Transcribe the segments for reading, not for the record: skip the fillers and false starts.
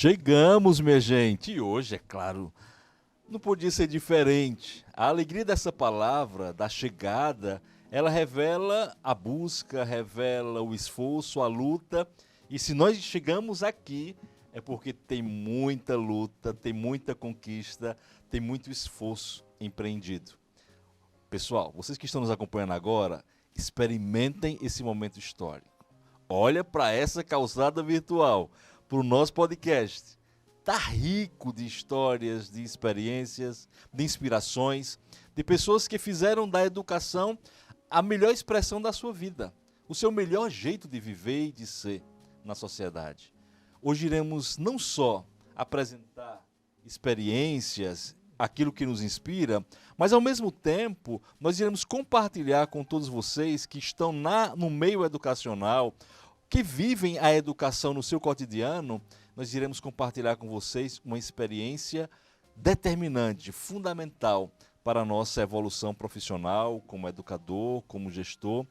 Chegamos, minha gente, e hoje, é claro, não podia ser diferente. A alegria dessa palavra, da chegada, ela revela a busca, revela o esforço, a luta. E se nós chegamos aqui, é porque tem muita luta, tem muita conquista, tem muito esforço empreendido. Pessoal, vocês que estão nos acompanhando agora, experimentem esse momento histórico. Olha para essa calçada virtual, para o nosso podcast. Está rico de histórias, de experiências, de inspirações, de pessoas que fizeram da educação a melhor expressão da sua vida, o seu melhor jeito de viver e de ser na sociedade. Hoje iremos não só apresentar experiências, aquilo que nos inspira, mas ao mesmo tempo nós iremos compartilhar com todos vocês que estão no meio educacional, que vivem a educação no seu cotidiano. Nós iremos compartilhar com vocês uma experiência determinante, fundamental para a nossa evolução profissional, como educador, como gestor,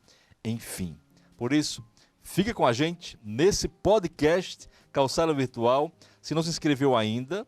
enfim. Por isso, fica com a gente nesse podcast Calçada Virtual. Se não se inscreveu ainda,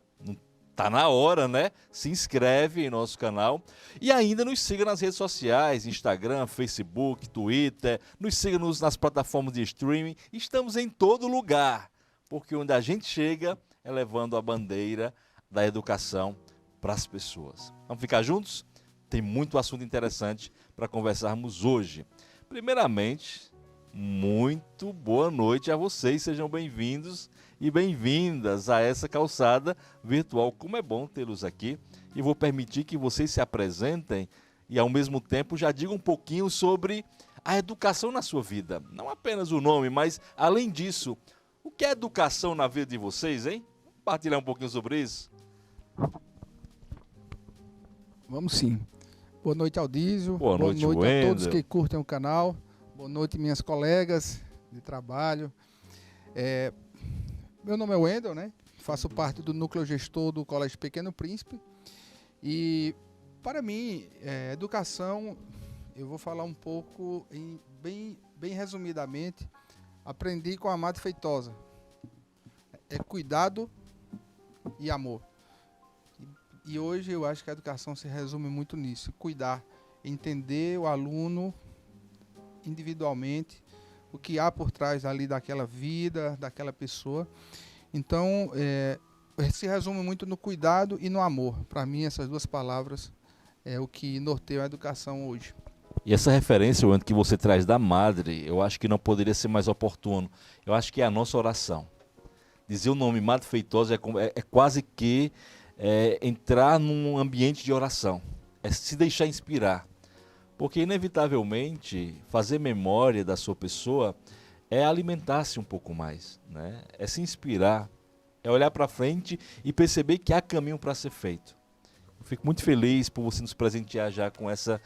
está na hora, né? Se inscreve em nosso canal e ainda nos siga nas redes sociais, Instagram, Facebook, Twitter, nos siga nas plataformas de streaming. Estamos em todo lugar, porque onde a gente chega é levando a bandeira da educação para as pessoas. Vamos ficar juntos? Tem muito assunto interessante para conversarmos hoje. Primeiramente, muito boa noite a vocês, sejam bem-vindos e bem-vindas a essa calçada virtual. Como é bom tê-los aqui, e vou permitir que vocês se apresentem e ao mesmo tempo já digam um pouquinho sobre a educação na sua vida. Não apenas o nome, mas além disso, o que é educação na vida de vocês, hein? Vamos compartilhar um pouquinho sobre isso? Vamos sim. Boa noite, Aldísio. Boa noite, a todos que curtem o canal. Boa noite, minhas colegas de trabalho. Meu nome é Wendel, né? Faço parte do núcleo gestor do Colégio Pequeno Príncipe. E, para mim, educação, eu vou falar um pouco, bem resumidamente, aprendi com a Amado Feitosa. É cuidado e amor. E hoje eu acho que a educação se resume muito nisso. Cuidar, entender o aluno individualmente, o que há por trás ali daquela vida, daquela pessoa. Então, se resume muito no cuidado e no amor. Para mim, essas duas palavras é o que norteia a educação hoje. E essa referência, Wendel, que você traz da madre, eu acho que não poderia ser mais oportuno. Eu acho que é a nossa oração. Dizer o nome Madre Feitosa é quase que entrar num ambiente de oração. É se deixar inspirar. Porque, inevitavelmente, fazer memória da sua pessoa é alimentar-se um pouco mais, né? É se inspirar, é olhar para frente e perceber que há caminho para ser feito. Eu fico muito feliz por você nos presentear já com essa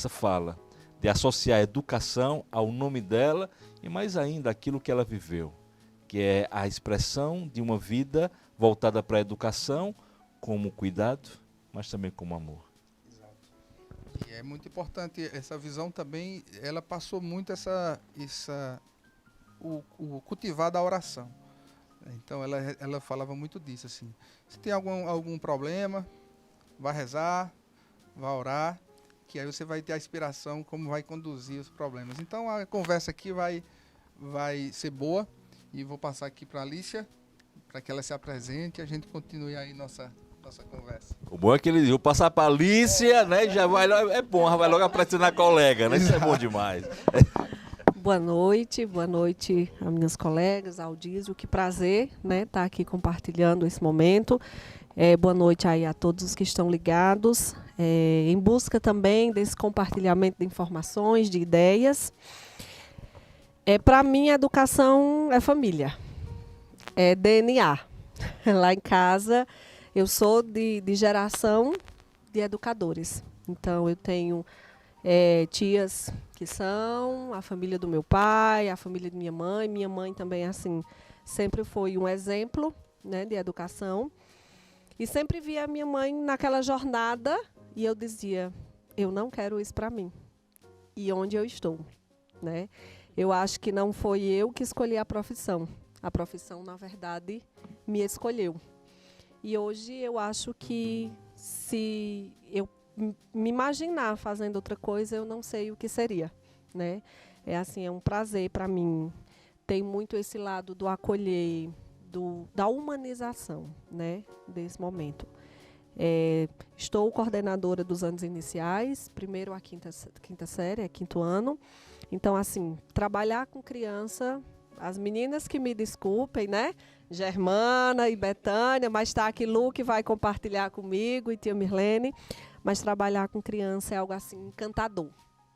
fala, de associar a educação ao nome dela e mais ainda aquilo que ela viveu, que é a expressão de uma vida voltada para a educação como cuidado, mas também como amor. E é muito importante essa visão também. Ela passou muito o cultivar da oração. Então ela falava muito disso assim. Se tem algum problema, vai rezar, vai orar, que aí você vai ter a inspiração como vai conduzir os problemas. Então a conversa aqui vai ser boa e vou passar aqui para a Alicia para que ela se apresente e a gente continue aí nossa conversa. O bom é que ele vou passar para a Alicia, né? Já vai logo, é bom, já vai logo apresentar a colega, né? Isso é bom demais. Boa noite a minhas colegas, ao Aldísio, que prazer, né, estar aqui compartilhando esse momento. Boa noite aí a todos os que estão ligados, em busca também desse compartilhamento de informações, de ideias. Para mim, a educação é família, é DNA. Lá em casa, eu sou de geração de educadores. Então, eu tenho tias que são a família do meu pai, a família de minha mãe. Minha mãe também, assim, sempre foi um exemplo, né, de educação. E sempre via a minha mãe naquela jornada e eu dizia, eu não quero isso para mim. E onde eu estou, né? Eu acho que não foi eu que escolhi a profissão. A profissão, na verdade, me escolheu. E hoje eu acho que se eu me imaginar fazendo outra coisa, eu não sei o que seria, né? É assim, é um prazer para mim. Tem muito esse lado do acolher, da humanização, né, desse momento. Estou coordenadora dos anos iniciais, primeiro a quinta série, quinto ano. Então, assim, trabalhar com criança, as meninas que me desculpem, né? Germana e Betânia, mas está aqui Lu que vai compartilhar comigo e tia Mirlene. Mas trabalhar com criança é algo assim encantador.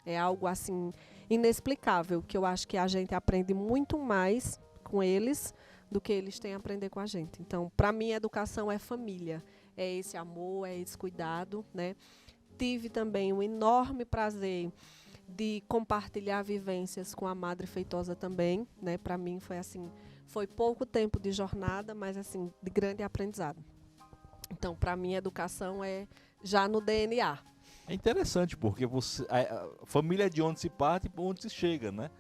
É algo assim inexplicável, que eu acho que a gente aprende muito mais com eles do que eles têm a aprender com a gente. Então, para mim, a educação é família. É esse amor, é esse cuidado, né? Tive também um enorme prazer de compartilhar vivências com a Madre Feitosa também, né? Para mim foi assim, foi pouco tempo de jornada, mas assim, de grande aprendizado. Então, para mim, a educação é já no DNA. É interessante, porque a família é de onde se parte e onde se chega, né?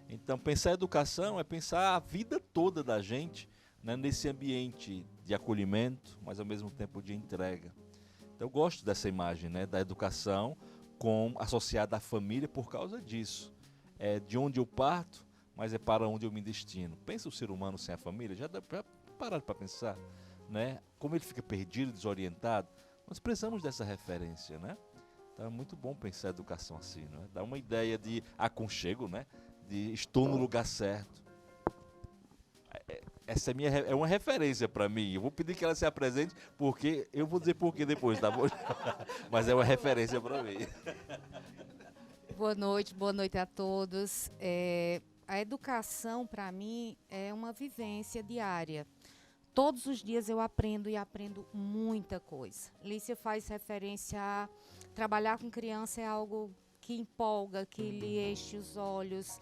Então, pensar educação é pensar a vida toda da gente, né, nesse ambiente de acolhimento, mas ao mesmo tempo de entrega. Então, eu gosto dessa imagem, né, da educação associada à família por causa disso. É de onde eu parto, mas é para onde eu me destino. Pensa o ser humano sem a família, já dá para parar para pensar, né? Como ele fica perdido, desorientado. Nós precisamos dessa referência, né? Então é muito bom pensar a educação assim, né? Dá uma ideia de aconchego, né? De estou no lugar certo. Essa é uma referência para mim. Eu vou pedir que ela se apresente, porque eu vou dizer por quê depois, tá bom? Mas é uma referência para mim. Boa noite a todos. A educação, para mim, é uma vivência diária. Todos os dias eu aprendo e aprendo muita coisa. Lícia faz referência a trabalhar com criança é algo que empolga, que lhe enche os olhos.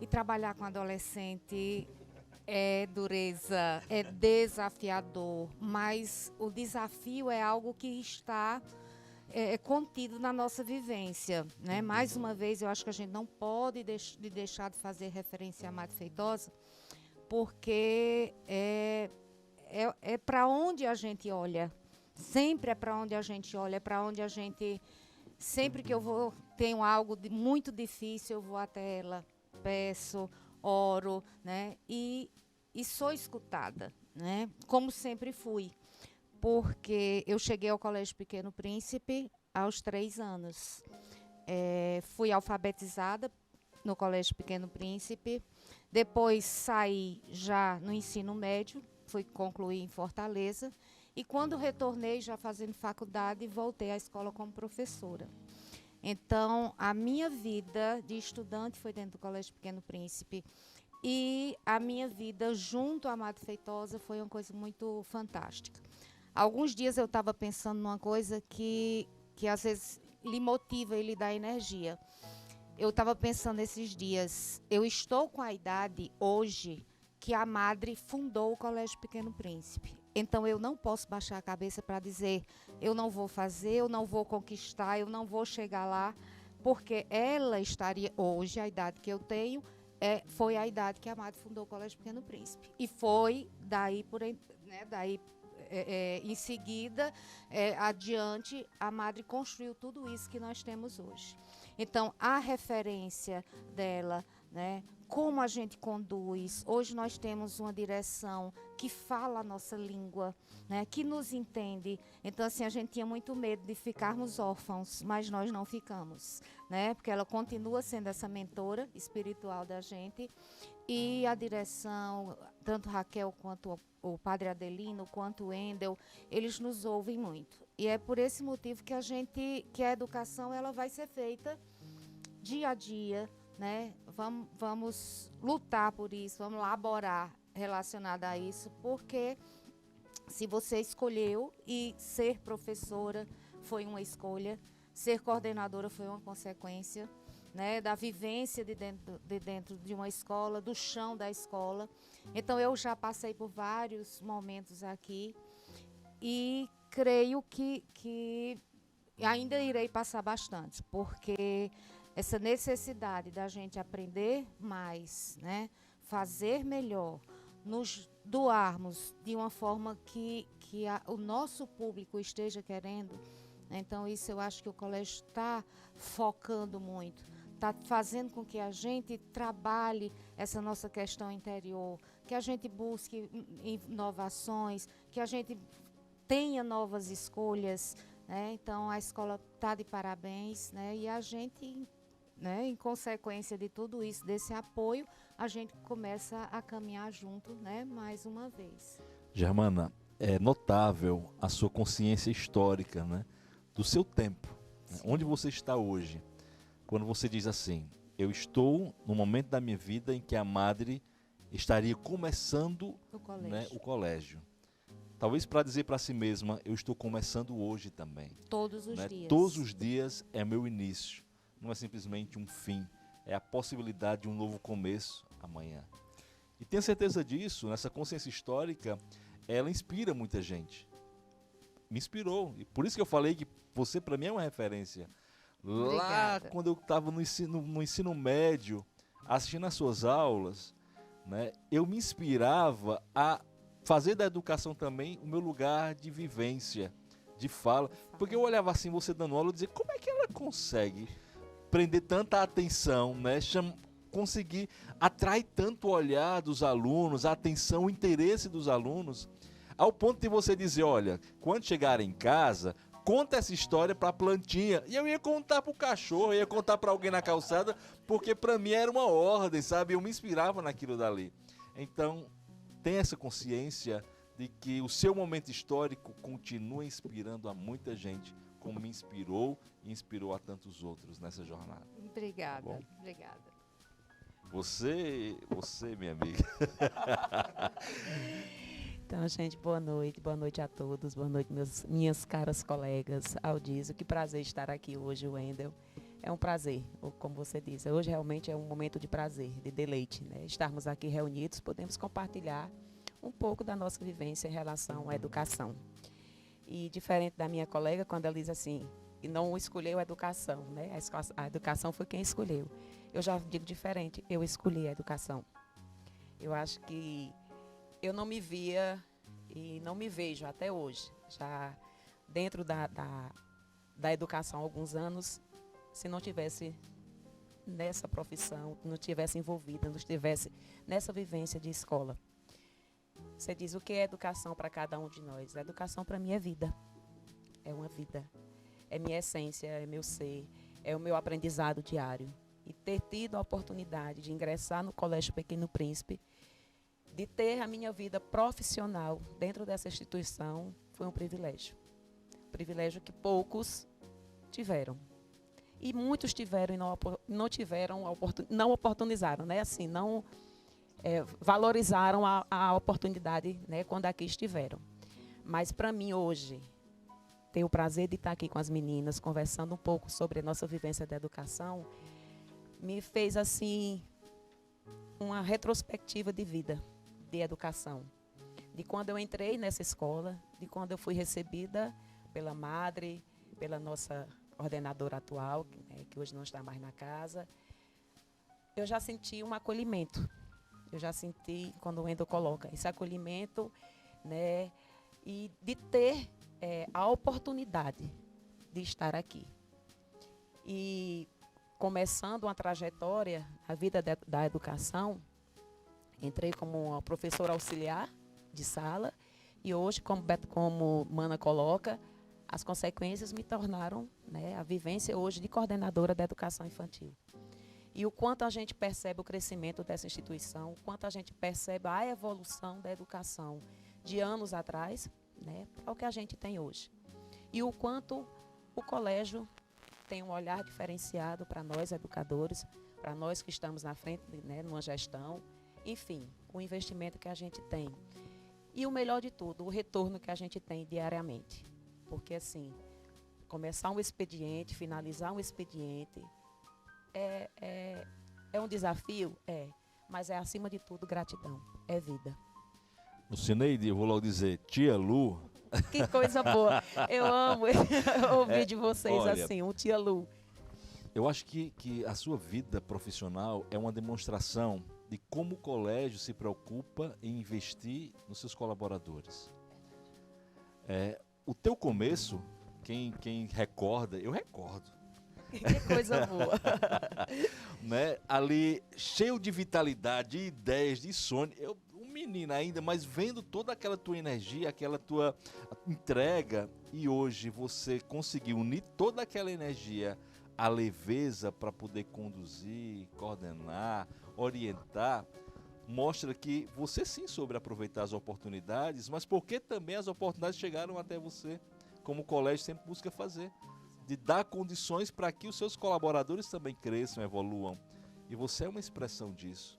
E trabalhar com adolescente é dureza, é desafiador, mas o desafio é algo que está contido na nossa vivência, né? Mais uma vez, eu acho que a gente não pode deixar de fazer referência à Madre Feitosa, porque é para onde a gente olha, sempre é para onde a gente olha, é para onde a gente, sempre que eu tenho algo muito difícil, eu vou até ela, peço, oro, né? E sou escutada, né? Como sempre fui, porque eu cheguei ao Colégio Pequeno Príncipe aos 3 anos. Fui alfabetizada no Colégio Pequeno Príncipe, depois saí já no ensino médio, fui concluir em Fortaleza, e quando retornei, já fazendo faculdade, voltei à escola como professora. Então, a minha vida de estudante foi dentro do Colégio Pequeno Príncipe, e a minha vida junto à Madre Feitosa foi uma coisa muito fantástica. Alguns dias eu estava pensando numa coisa que às vezes lhe motiva e lhe dá energia. Eu estava pensando esses dias, eu estou com a idade hoje que a Madre fundou o Colégio Pequeno Príncipe. Então eu não posso baixar a cabeça para dizer eu não vou fazer, eu não vou conquistar, eu não vou chegar lá, porque ela estaria hoje, a idade que eu tenho, foi a idade que a Madre fundou o Colégio Pequeno Príncipe. E foi daí, em seguida, adiante, a Madre construiu tudo isso que nós temos hoje. Então, a referência dela, né, como a gente conduz. Hoje nós temos uma direção que fala a nossa língua, né, que nos entende. Então, assim, a gente tinha muito medo de ficarmos órfãos, mas nós não ficamos, né, porque ela continua sendo essa mentora espiritual da gente. E a direção, tanto Raquel quanto o Padre Adelino, quanto o Endel, eles nos ouvem muito. E é por esse motivo que a educação ela vai ser feita dia a dia, né? Vamos lutar por isso, vamos laborar relacionado a isso, porque se você escolheu e ser professora foi uma escolha, ser coordenadora foi uma consequência, né, da vivência de dentro de uma escola, do chão da escola. Então eu já passei por vários momentos aqui e creio que ainda irei passar bastante, porque essa necessidade da gente aprender mais, né, fazer melhor, nos doarmos de uma forma que o nosso público esteja querendo, né? Então, isso eu acho que o colégio está focando muito, está fazendo com que a gente trabalhe essa nossa questão interior, que a gente busque inovações, que a gente tenha novas escolhas, né? Então, a escola está de parabéns, né? E a gente, né, em consequência de tudo isso, desse apoio, a gente começa a caminhar junto, né, mais uma vez. Germana, é notável a sua consciência histórica, né, do seu tempo, né, onde você está hoje, quando você diz assim: eu estou no momento da minha vida em que a madre estaria começando, né, o colégio. Talvez para dizer para si mesma: eu estou começando hoje também. Todos os né? dias. Todos os dias é meu início. Não é simplesmente um fim. É a possibilidade de um novo começo amanhã. E tenha certeza disso, nessa consciência histórica, ela inspira muita gente. Me inspirou. E por isso que eu falei que você, para mim, é uma referência. Obrigada. Lá, quando eu estava no ensino médio, assistindo às suas aulas, né, eu me inspirava a fazer da educação também o meu lugar de vivência, de fala. Porque eu olhava assim, você dando aula, e dizia: como é que ela consegue prender tanta atenção, né? Conseguir atrair tanto o olhar dos alunos, a atenção, o interesse dos alunos, ao ponto de você dizer: olha, quando chegar em casa, conta essa história para a plantinha. E eu ia contar para o cachorro, eu ia contar para alguém na calçada, porque para mim era uma ordem, sabe? Eu me inspirava naquilo dali. Então, tem essa consciência de que o seu momento histórico continua inspirando a muita gente, como me inspirou e inspirou a tantos outros nessa jornada. Obrigada, Bom? obrigada. Você, minha amiga. Então, gente, boa noite a todos, boa noite, minhas caras colegas, Aldísio, que prazer estar aqui hoje, Wendel. É um prazer, como você disse, hoje realmente é um momento de prazer, de deleite, né? Estarmos aqui reunidos, podemos compartilhar um pouco da nossa vivência em relação à educação. E diferente da minha colega, quando ela diz assim, e não escolheu a educação, né? A educação foi quem escolheu. Eu já digo diferente, eu escolhi a educação. Eu acho que eu não me via e não me vejo até hoje, já dentro da educação há alguns anos, se não tivesse nessa profissão, não tivesse envolvida, não estivesse nessa vivência de escola. Você diz: o que é educação para cada um de nós? A educação para mim é vida, é uma vida, é minha essência, é meu ser, é o meu aprendizado diário. E ter tido a oportunidade de ingressar no Colégio Pequeno Príncipe, de ter a minha vida profissional dentro dessa instituição, foi um privilégio. Um privilégio que poucos tiveram. E muitos tiveram e não tiveram, não oportunizaram, né? Assim, não valorizaram a oportunidade, né, quando aqui estiveram. Mas para mim hoje, ter o prazer de estar aqui com as meninas, conversando um pouco sobre a nossa vivência da educação, me fez assim uma retrospectiva de vida, de educação. De quando eu entrei nessa escola, de quando eu fui recebida pela madre, pela nossa coordenadora atual, né, que hoje não está mais na casa, eu já senti um acolhimento. Eu já senti, quando o Wendel coloca, esse acolhimento, né, e de ter a oportunidade de estar aqui. E começando uma trajetória, a vida da educação, entrei como uma professora auxiliar de sala e hoje, como Mana coloca, as consequências me tornaram, né, a vivência hoje de coordenadora da educação infantil. E o quanto a gente percebe o crescimento dessa instituição, o quanto a gente percebe a evolução da educação de anos atrás, né, para o que a gente tem hoje. E o quanto o colégio tem um olhar diferenciado para nós, educadores, para nós que estamos na frente, né, numa gestão, enfim, o investimento que a gente tem. E o melhor de tudo, o retorno que a gente tem diariamente. Porque, assim, começar um expediente, finalizar um expediente, é um desafio? É. Mas é, acima de tudo, gratidão. É vida. Lucineide, eu vou logo dizer: tia Lu. Que coisa boa. Eu amo ouvir de vocês, olha, assim, um tia Lu. Eu acho que a sua vida profissional é uma demonstração de como o colégio se preocupa em investir nos seus colaboradores. O teu começo, quem recorda, eu recordo, Que coisa boa. né? Ali cheio de vitalidade, de ideias, de sonho. Um menino ainda, mas vendo toda aquela tua energia, aquela tua entrega, e hoje você conseguiu unir toda aquela energia à leveza para poder conduzir, coordenar, orientar, mostra que você sim soube aproveitar as oportunidades, mas porque também as oportunidades chegaram até você, como o colégio sempre busca fazer, de dar condições para que os seus colaboradores também cresçam, evoluam. E você é uma expressão disso,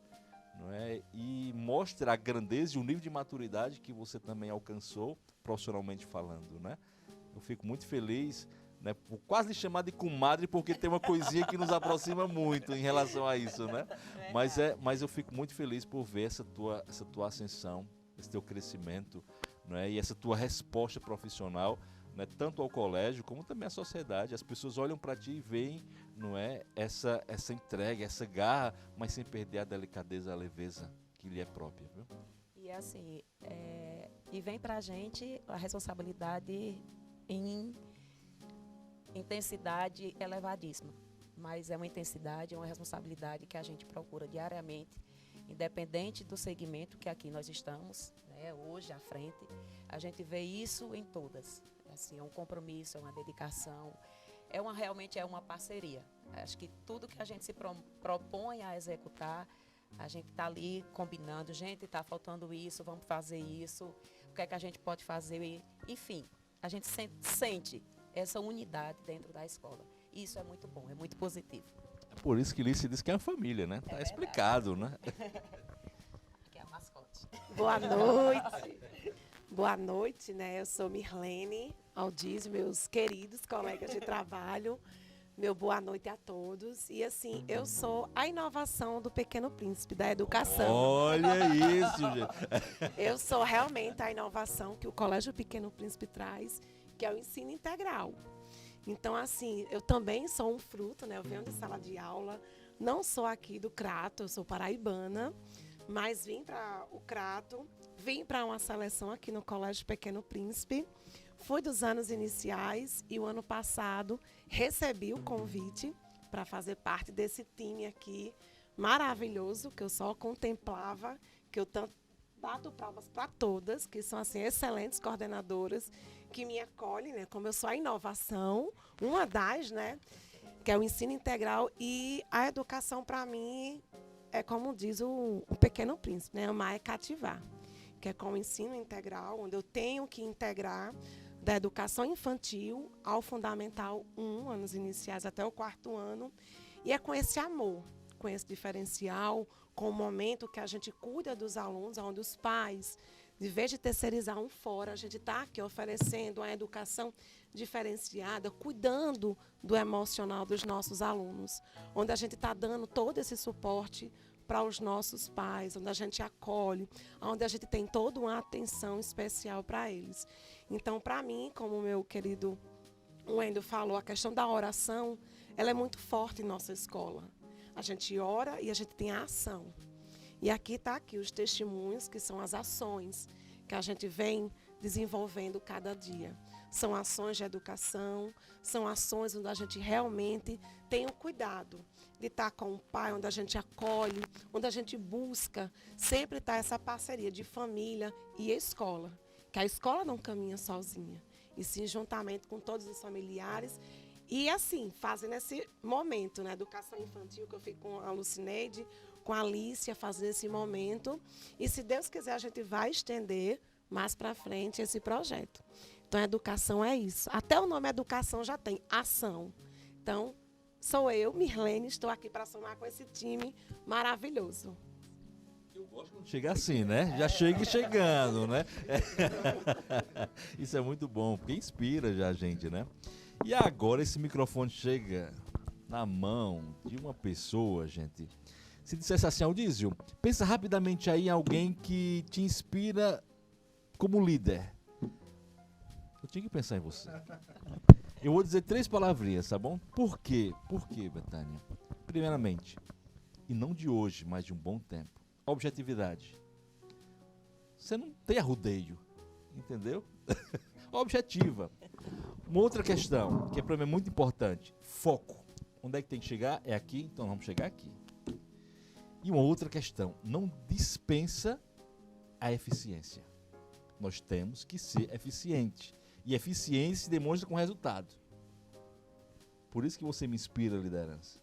não é? E mostra a grandeza e o nível de maturidade que você também alcançou, profissionalmente falando, né? Eu fico muito feliz, né, por quase lhe chamar de comadre, porque tem uma coisinha que nos aproxima muito em relação a isso, né? Mas eu fico muito feliz por ver essa tua ascensão, esse teu crescimento, não é? E essa tua resposta profissional, né, tanto ao colégio como também à sociedade. As pessoas olham para ti e veem, não é, essa entrega, essa garra, mas sem perder a delicadeza, a leveza que lhe é própria, viu? E assim, e vem pra gente a responsabilidade em intensidade elevadíssima. Mas é uma intensidade, é uma responsabilidade que a gente procura diariamente, independente do segmento que aqui nós estamos, né, hoje à frente, a gente vê isso em todas. Assim, é um compromisso, é uma dedicação, realmente é uma parceria. Acho que tudo que a gente se propõe a executar, a gente está ali combinando, gente, está faltando isso, vamos fazer isso, o que é que a gente pode fazer, enfim, a gente sente essa unidade dentro da escola. Isso é muito bom, é muito positivo. É por isso que Lícia diz que é uma família, né? Tá explicado, né? Que é a mascote. Boa noite. Boa noite, né? Eu sou Mirlene Aldísio, meus queridos colegas de trabalho. Meu boa noite a todos. E assim, eu sou a inovação do Pequeno Príncipe, da educação. Olha isso, gente. Eu sou realmente a inovação que o Colégio Pequeno Príncipe traz, que é o ensino integral. Então, assim, eu também sou um fruto, né? Eu venho de sala de aula, não sou aqui do Crato, eu sou paraibana, mas vim para o Crato, vim para uma seleção aqui no Colégio Pequeno Príncipe, fui dos anos iniciais e o ano passado recebi o convite para fazer parte desse time aqui maravilhoso, que eu só contemplava, que eu tanto bato palmas para todas, que são assim excelentes coordenadoras, que me acolhem, né? Como eu sou a inovação, uma das, né? Que é o ensino integral, e a educação para mim é como diz o Pequeno Príncipe, né? Amar é cativar, que é com o ensino integral, onde eu tenho que integrar da educação infantil ao fundamental 1, anos iniciais até o 4º ano, e é com esse amor, com esse diferencial, com o momento que a gente cuida dos alunos, onde os pais, de vez de terceirizar um fora, a gente está aqui oferecendo uma educação diferenciada, cuidando do emocional dos nossos alunos, onde a gente está dando todo esse suporte para os nossos pais, onde a gente acolhe, onde a gente tem toda uma atenção especial para eles. Então, para mim, como o meu querido Wendel falou, a questão da oração, ela é muito forte em nossa escola. A gente ora e a gente tem a ação. E aqui está os testemunhos, que são as ações que a gente vem desenvolvendo cada dia. São ações de educação, são ações onde a gente realmente tem o cuidado de estar com o pai, onde a gente acolhe, onde a gente busca sempre estar essa parceria de família e escola. Que a escola não caminha sozinha, e sim juntamente com todos os familiares. E assim, fazendo esse momento, né, educação infantil, que eu fico com a Lucineide, com a Alicia, fazendo esse momento. E se Deus quiser, a gente vai estender mais para frente esse projeto. Então, a educação é isso. Até o nome educação já tem ação. Então, sou eu, Mirlene, estou aqui para somar com esse time maravilhoso. Eu gosto quando chega assim, né? Já chega chegando, né? Isso é muito bom, porque inspira já a gente, né? E agora esse microfone chega na mão de uma pessoa, gente. Se dissesse assim, Aldísio, pensa rapidamente aí em alguém que te inspira como líder. Eu tinha que pensar em você. Eu vou dizer 3 palavrinhas, tá bom? Por quê? Por quê, Betânia? Primeiramente, e não de hoje, mas de um bom tempo, objetividade. Você não tem arrudeio, entendeu? Objetiva. Uma outra questão, que para mim é muito importante, foco. Onde é que tem que chegar? É aqui, então vamos chegar aqui. E uma outra questão, não dispensa a eficiência. Nós temos que ser eficiente. E eficiência se demonstra com resultado. Por isso que você me inspira, liderança.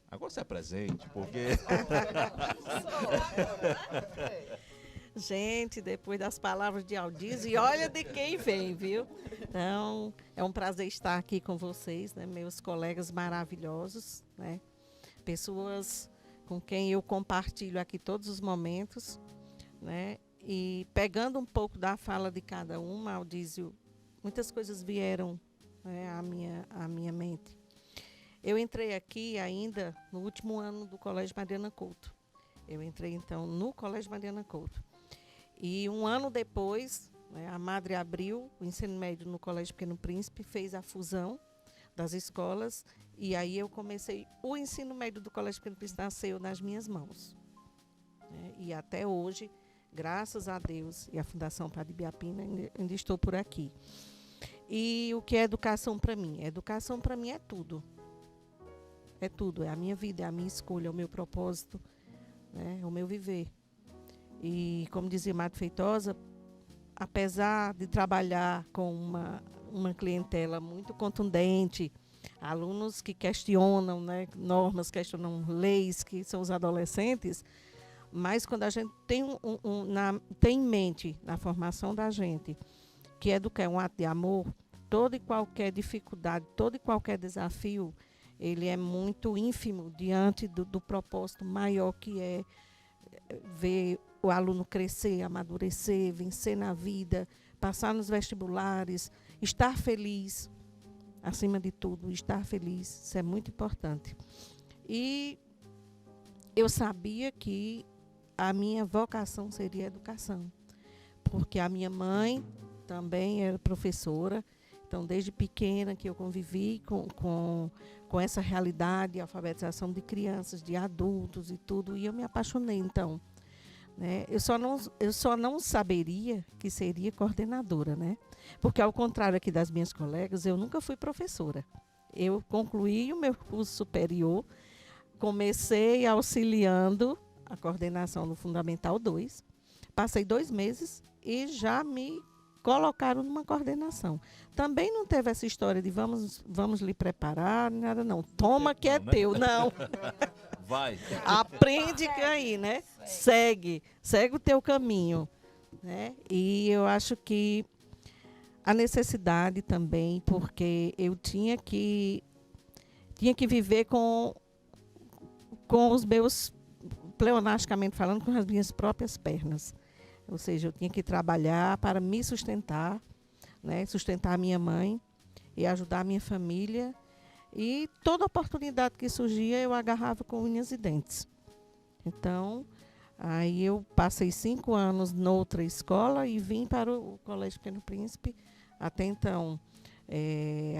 Agora você é presente, porque... Gente, depois das palavras de Aldísio, e olha de quem vem, viu? Então, é um prazer estar aqui com vocês, né, meus colegas maravilhosos, né? Pessoas com quem eu compartilho aqui todos os momentos, né? E pegando um pouco da fala de cada uma, Aldísio, muitas coisas vieram, né, à minha mente. Eu entrei aqui ainda no último ano do Colégio Mariana Couto. Eu entrei, então, no Colégio Mariana Couto. E um ano depois, né, a Madre abriu o ensino médio no Colégio Pequeno Príncipe, fez a fusão das escolas, e aí eu comecei, o ensino médio do Colégio Pequeno Príncipe nasceu nas minhas mãos. Né, e até hoje, graças a Deus e a Fundação Padre Biapina, ainda estou por aqui. E o que é educação para mim? Educação para mim é tudo. É tudo, é a minha vida, é a minha escolha, é o meu propósito, né, é o meu viver. E, como dizia Madre Feitosa, apesar de trabalhar com uma clientela muito contundente, alunos que questionam, né, normas, questionam leis, que são os adolescentes, mas quando a gente tem, tem em mente, na formação da gente, que educar é um ato de amor, toda e qualquer dificuldade, todo e qualquer desafio, ele é muito ínfimo diante do propósito maior, que é ver o aluno crescer, amadurecer, vencer na vida, passar nos vestibulares, estar feliz, acima de tudo, estar feliz, isso é muito importante. E eu sabia que a minha vocação seria a educação, porque a minha mãe também era professora, então desde pequena que eu convivi com essa realidade, alfabetização de crianças, de adultos e tudo, e eu me apaixonei, então. Né? Eu só não saberia que seria coordenadora, né? Porque, ao contrário aqui das minhas colegas, eu nunca fui professora. Eu concluí o meu curso superior, comecei auxiliando a coordenação no Fundamental 2, passei 2 meses e já me colocaram numa coordenação. Também não teve essa história de vamos lhe preparar, nada não. Toma que é teu, não. Vai. Aprende aí, né? Segue o teu caminho, né? E eu acho que a necessidade também, porque eu tinha que viver com os meus, pleonasticamente falando, com as minhas próprias pernas. Ou seja, eu tinha que trabalhar para me sustentar, né? Sustentar a minha mãe e ajudar a minha família. E toda oportunidade que surgia, eu agarrava com unhas e dentes. Então, aí eu passei 5 anos noutra escola e vim para o Colégio Pequeno Príncipe, até então,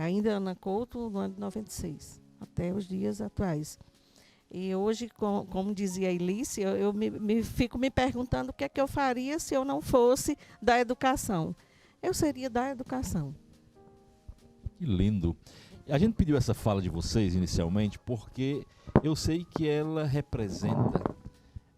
ainda Ana Couto, no ano de 96, até os dias atuais. E hoje, como dizia a Elice, eu fico me perguntando o que é que eu faria se eu não fosse da educação. Eu seria da educação. Que lindo. A gente pediu essa fala de vocês inicialmente porque eu sei que ela representa,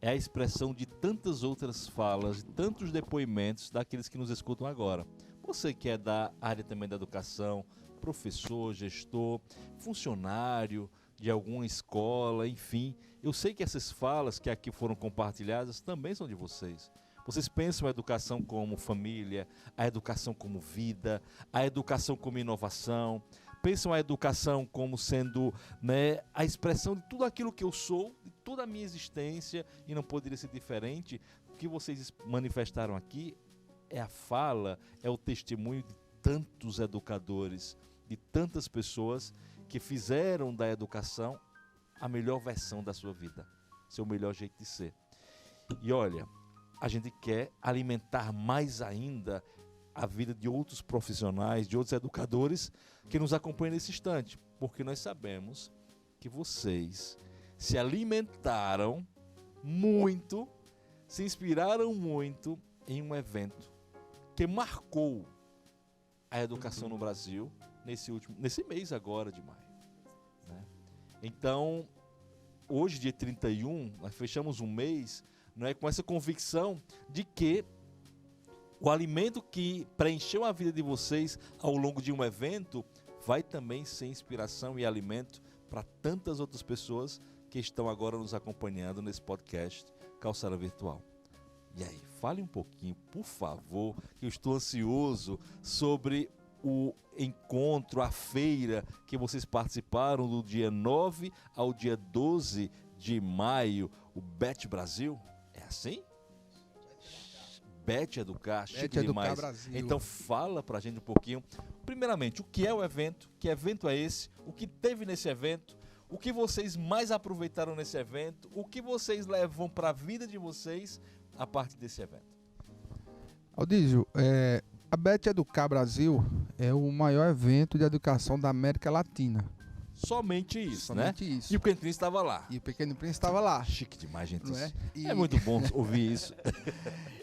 é a expressão de tantas outras falas, de tantos depoimentos daqueles que nos escutam agora. Você que é da área também da educação, professor, gestor, funcionário de alguma escola, enfim. Eu sei que essas falas que aqui foram compartilhadas também são de vocês. Vocês pensam a educação como família, a educação como vida, a educação como inovação, pensam a educação como sendo, né, a expressão de tudo aquilo que eu sou, de toda a minha existência, e não poderia ser diferente. O que vocês manifestaram aqui é a fala, é o testemunho de tantos educadores, de tantas pessoas que fizeram da educação a melhor versão da sua vida, seu melhor jeito de ser. E olha, a gente quer alimentar mais ainda a vida de outros profissionais, de outros educadores que nos acompanham nesse instante, porque nós sabemos que vocês se alimentaram muito, se inspiraram muito em um evento que marcou a educação no Brasil nesse mês agora de maio, né? Então, hoje, dia 31, nós fechamos um mês, né, com essa convicção de que o alimento que preencheu a vida de vocês ao longo de um evento vai também ser inspiração e alimento para tantas outras pessoas que estão agora nos acompanhando nesse podcast Calçada Virtual. E aí, fale um pouquinho, por favor, que eu estou ansioso sobre o encontro, a feira que vocês participaram do dia 9 ao dia 12 de maio, o Bet Brasil. É assim? Bet Educar, chique demais. Brasil. Então fala pra gente um pouquinho, primeiramente, o que é o evento, que evento é esse, o que teve nesse evento, o que vocês mais aproveitaram nesse evento, o que vocês levam para a vida de vocês a partir desse evento. Aldísio, a Bet Educar Brasil é o maior evento de educação da América Latina. Somente isso, Somente né? isso. E o Pequeno Príncipe estava lá. E o Pequeno Príncipe estava lá. Chique demais, gente. Não é? É muito bom ouvir isso.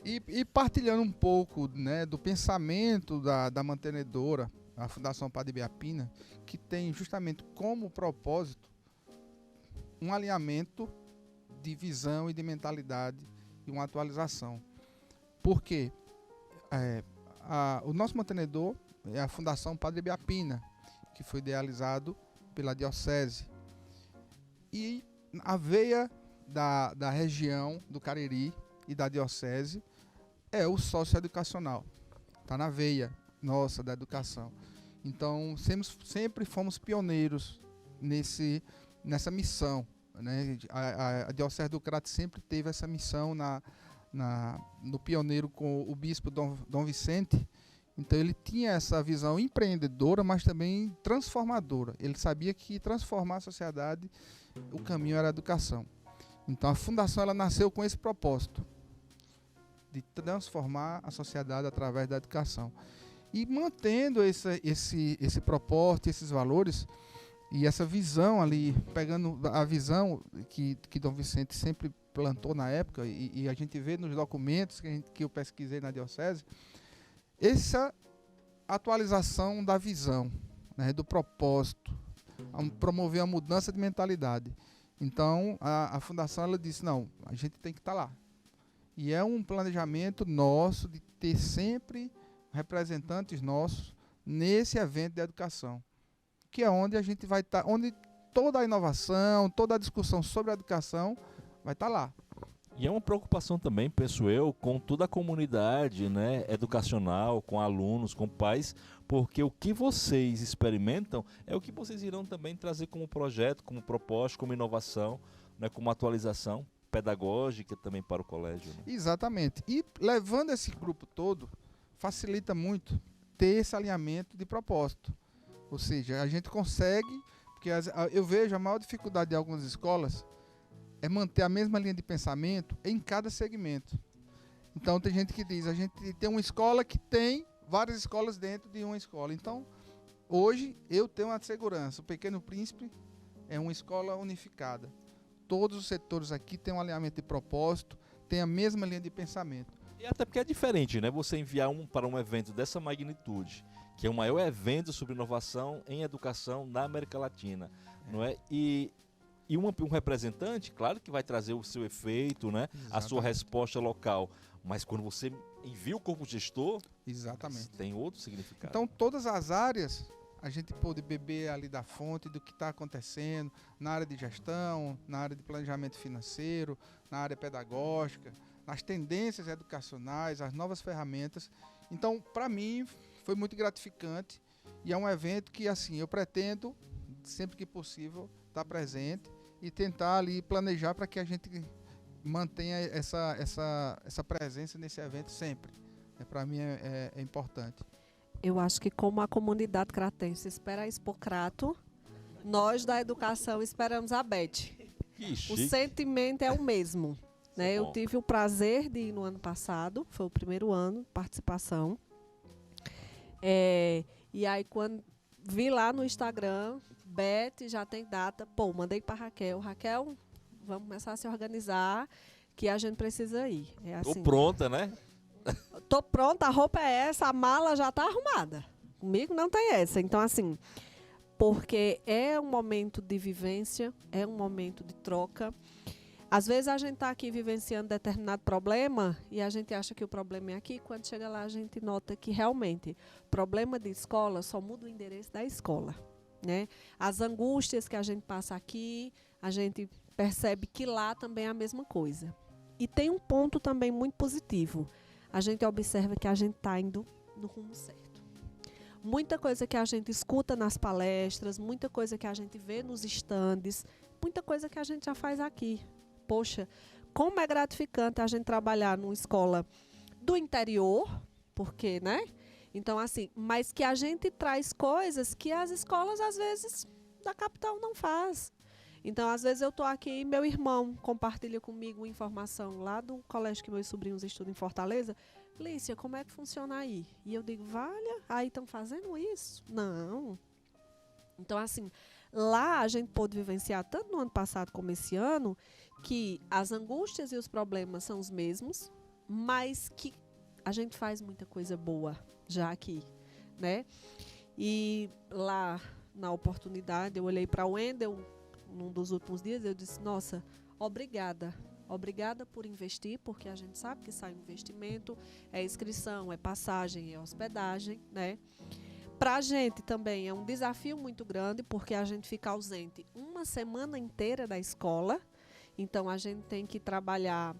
E partilhando um pouco, né, do pensamento da mantenedora, a Fundação Padre Biapina, que tem justamente como propósito um alinhamento de visão e de mentalidade e uma atualização. Por quê? O nosso mantenedor é a Fundação Padre Biapina, que foi idealizado pela Diocese. E a veia da região do Cariri e da Diocese é o socioeducacional. Está na veia nossa da educação. Então, sempre fomos pioneiros nessa missão, né? A Diocese do Crato sempre teve essa missão no pioneiro com o bispo Dom Vicente. Então ele tinha essa visão empreendedora, mas também transformadora. Ele sabia que transformar a sociedade, o caminho era a educação. Então a fundação ela nasceu com esse propósito, de transformar a sociedade através da educação. E mantendo esse propósito, esses valores e essa visão ali, pegando a visão que Dom Vicente sempre plantou na época, e a gente vê nos documentos que eu pesquisei na Diocese, essa atualização da visão, né, do propósito, promover a mudança de mentalidade. Então, a Fundação ela disse, não, a gente tem que estar lá. E é um planejamento nosso de ter sempre representantes nossos nesse evento de educação, que é onde a gente vai estar, onde toda a inovação, toda a discussão sobre a educação vai estar lá. E é uma preocupação também, penso eu, com toda a comunidade, né, educacional, com alunos, com pais, porque o que vocês experimentam é o que vocês irão também trazer como projeto, como proposta, como inovação, né, como atualização pedagógica também para o colégio. Né? Exatamente. E levando esse grupo todo, facilita muito ter esse alinhamento de propósito. Ou seja, a gente consegue, porque eu vejo a maior dificuldade de algumas escolas é manter a mesma linha de pensamento em cada segmento. Então tem gente que diz, a gente tem uma escola que tem várias escolas dentro de uma escola. Então, hoje eu tenho uma segurança. O Pequeno Príncipe é uma escola unificada. Todos os setores aqui têm um alinhamento de propósito, têm a mesma linha de pensamento. E até porque é diferente, né? Você enviar para um evento dessa magnitude, que é o maior evento sobre inovação em educação na América Latina, não é? E um representante, claro que vai trazer o seu efeito, né? A sua resposta local. Mas quando você envia o corpo gestor, exatamente, tem outro significado. Então, todas as áreas, a gente pode beber ali da fonte do que está acontecendo na área de gestão, na área de planejamento financeiro, na área pedagógica, nas tendências educacionais, as novas ferramentas. Então, para mim, foi muito gratificante e é um evento que, assim, eu pretendo, sempre que possível, estar presente e tentar ali planejar para que a gente mantenha essa presença nesse evento sempre. Para mim é importante. Eu acho que como a comunidade cratense espera a Expo Crato, nós da educação esperamos a Bet. O sentimento é o mesmo. Né? Eu tive o prazer de ir no ano passado, foi o primeiro ano de participação. E aí quando vi lá no Instagram, Bet já tem data, mandei para Raquel. Raquel, vamos começar a se organizar, que a gente precisa ir. É Tô assim, pronta, né? tô pronta, a roupa é essa, a mala já tá arrumada. Comigo não tem essa. Então, assim, porque é um momento de vivência, é um momento de troca. Às vezes a gente está aqui vivenciando determinado problema e a gente acha que o problema é aqui. Quando chega lá, a gente nota que realmente problema de escola só muda o endereço da escola, né? As angústias que a gente passa aqui, a gente percebe que lá também é a mesma coisa. E tem um ponto também muito positivo. A gente observa que a gente está indo no rumo certo. Muita coisa que a gente escuta nas palestras, muita coisa que a gente vê nos estandes, muita coisa que a gente já faz aqui. Poxa, como é gratificante a gente trabalhar numa escola do interior, porque, né? Então, assim, mas que a gente traz coisas que as escolas, às vezes, da capital não faz. Então, às vezes, eu estou aqui e meu irmão compartilha comigo informação lá do colégio que meus sobrinhos estudam em Fortaleza. Lícia, como é que funciona aí? E eu digo, valha, aí estão fazendo isso? Não. Então, assim, lá a gente pôde vivenciar, tanto no ano passado como esse ano, que as angústias e os problemas são os mesmos, mas que a gente faz muita coisa boa já aqui, né? E lá, na oportunidade, eu olhei para o Wendel, num dos últimos dias, eu disse, nossa, obrigada. Obrigada por investir, porque a gente sabe que sai um investimento, é inscrição, é passagem, é hospedagem, né? Para a gente também é um desafio muito grande, porque a gente fica ausente uma semana inteira da escola. Então, a gente tem que trabalhar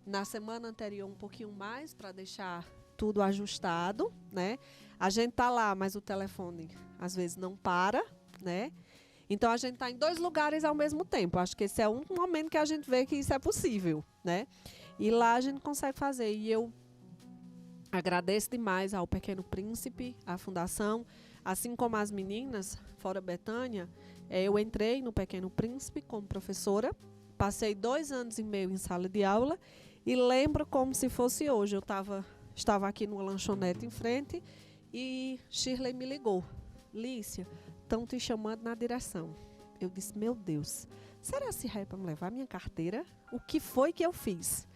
na semana anterior um pouquinho mais para deixar tudo ajustado, né? A gente tá lá, mas o telefone às vezes não para, né? Então, a gente está em 2 lugares ao mesmo tempo. Acho que esse é um momento que a gente vê que isso é possível, né? E lá a gente consegue fazer. E eu agradeço demais ao Pequeno Príncipe, à Fundação, assim como as meninas, fora Betânia, eu entrei no Pequeno Príncipe como professora, passei 2 anos e meio em sala de aula e lembro como se fosse hoje. Eu estava aqui numa lanchonete em frente e Shirley me ligou. Lícia, estão te chamando na direção. Eu disse, meu Deus, será se é para me levar minha carteira? O que foi que eu fiz?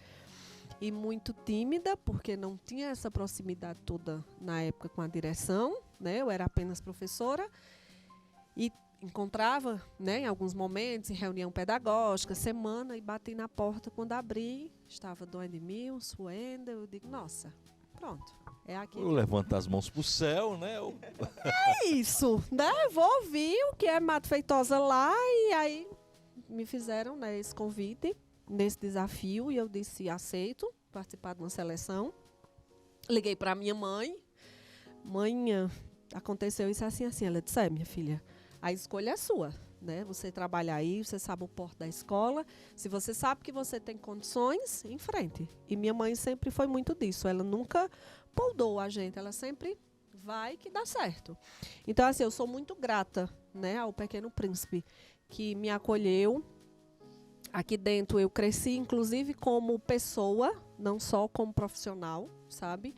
E muito tímida, porque não tinha essa proximidade toda na época com a direção, né? Eu era apenas professora e encontrava, né, em alguns momentos, em reunião pedagógica, semana, e bati na porta. Quando abri, estava Dona Edmilson, Wendel, eu digo, nossa, pronto, é aqui. Eu levanto as mãos pro céu, né? É isso, né? Vou ouvir o que é Mato Feitosa lá, e aí me fizeram, né, esse convite, nesse desafio, e eu disse, aceito participar de uma seleção. Liguei para minha mãe, aconteceu isso assim, ela disse, minha filha, a escolha é sua, né? Você trabalha aí, você sabe o porte da escola, se você sabe que você tem condições, em frente. E minha mãe sempre foi muito disso, ela nunca poldou a gente, ela sempre vai que dá certo. Então, assim, eu sou muito grata, né, ao Pequeno Príncipe, que me acolheu. Aqui dentro eu cresci, inclusive, como pessoa, não só como profissional, sabe?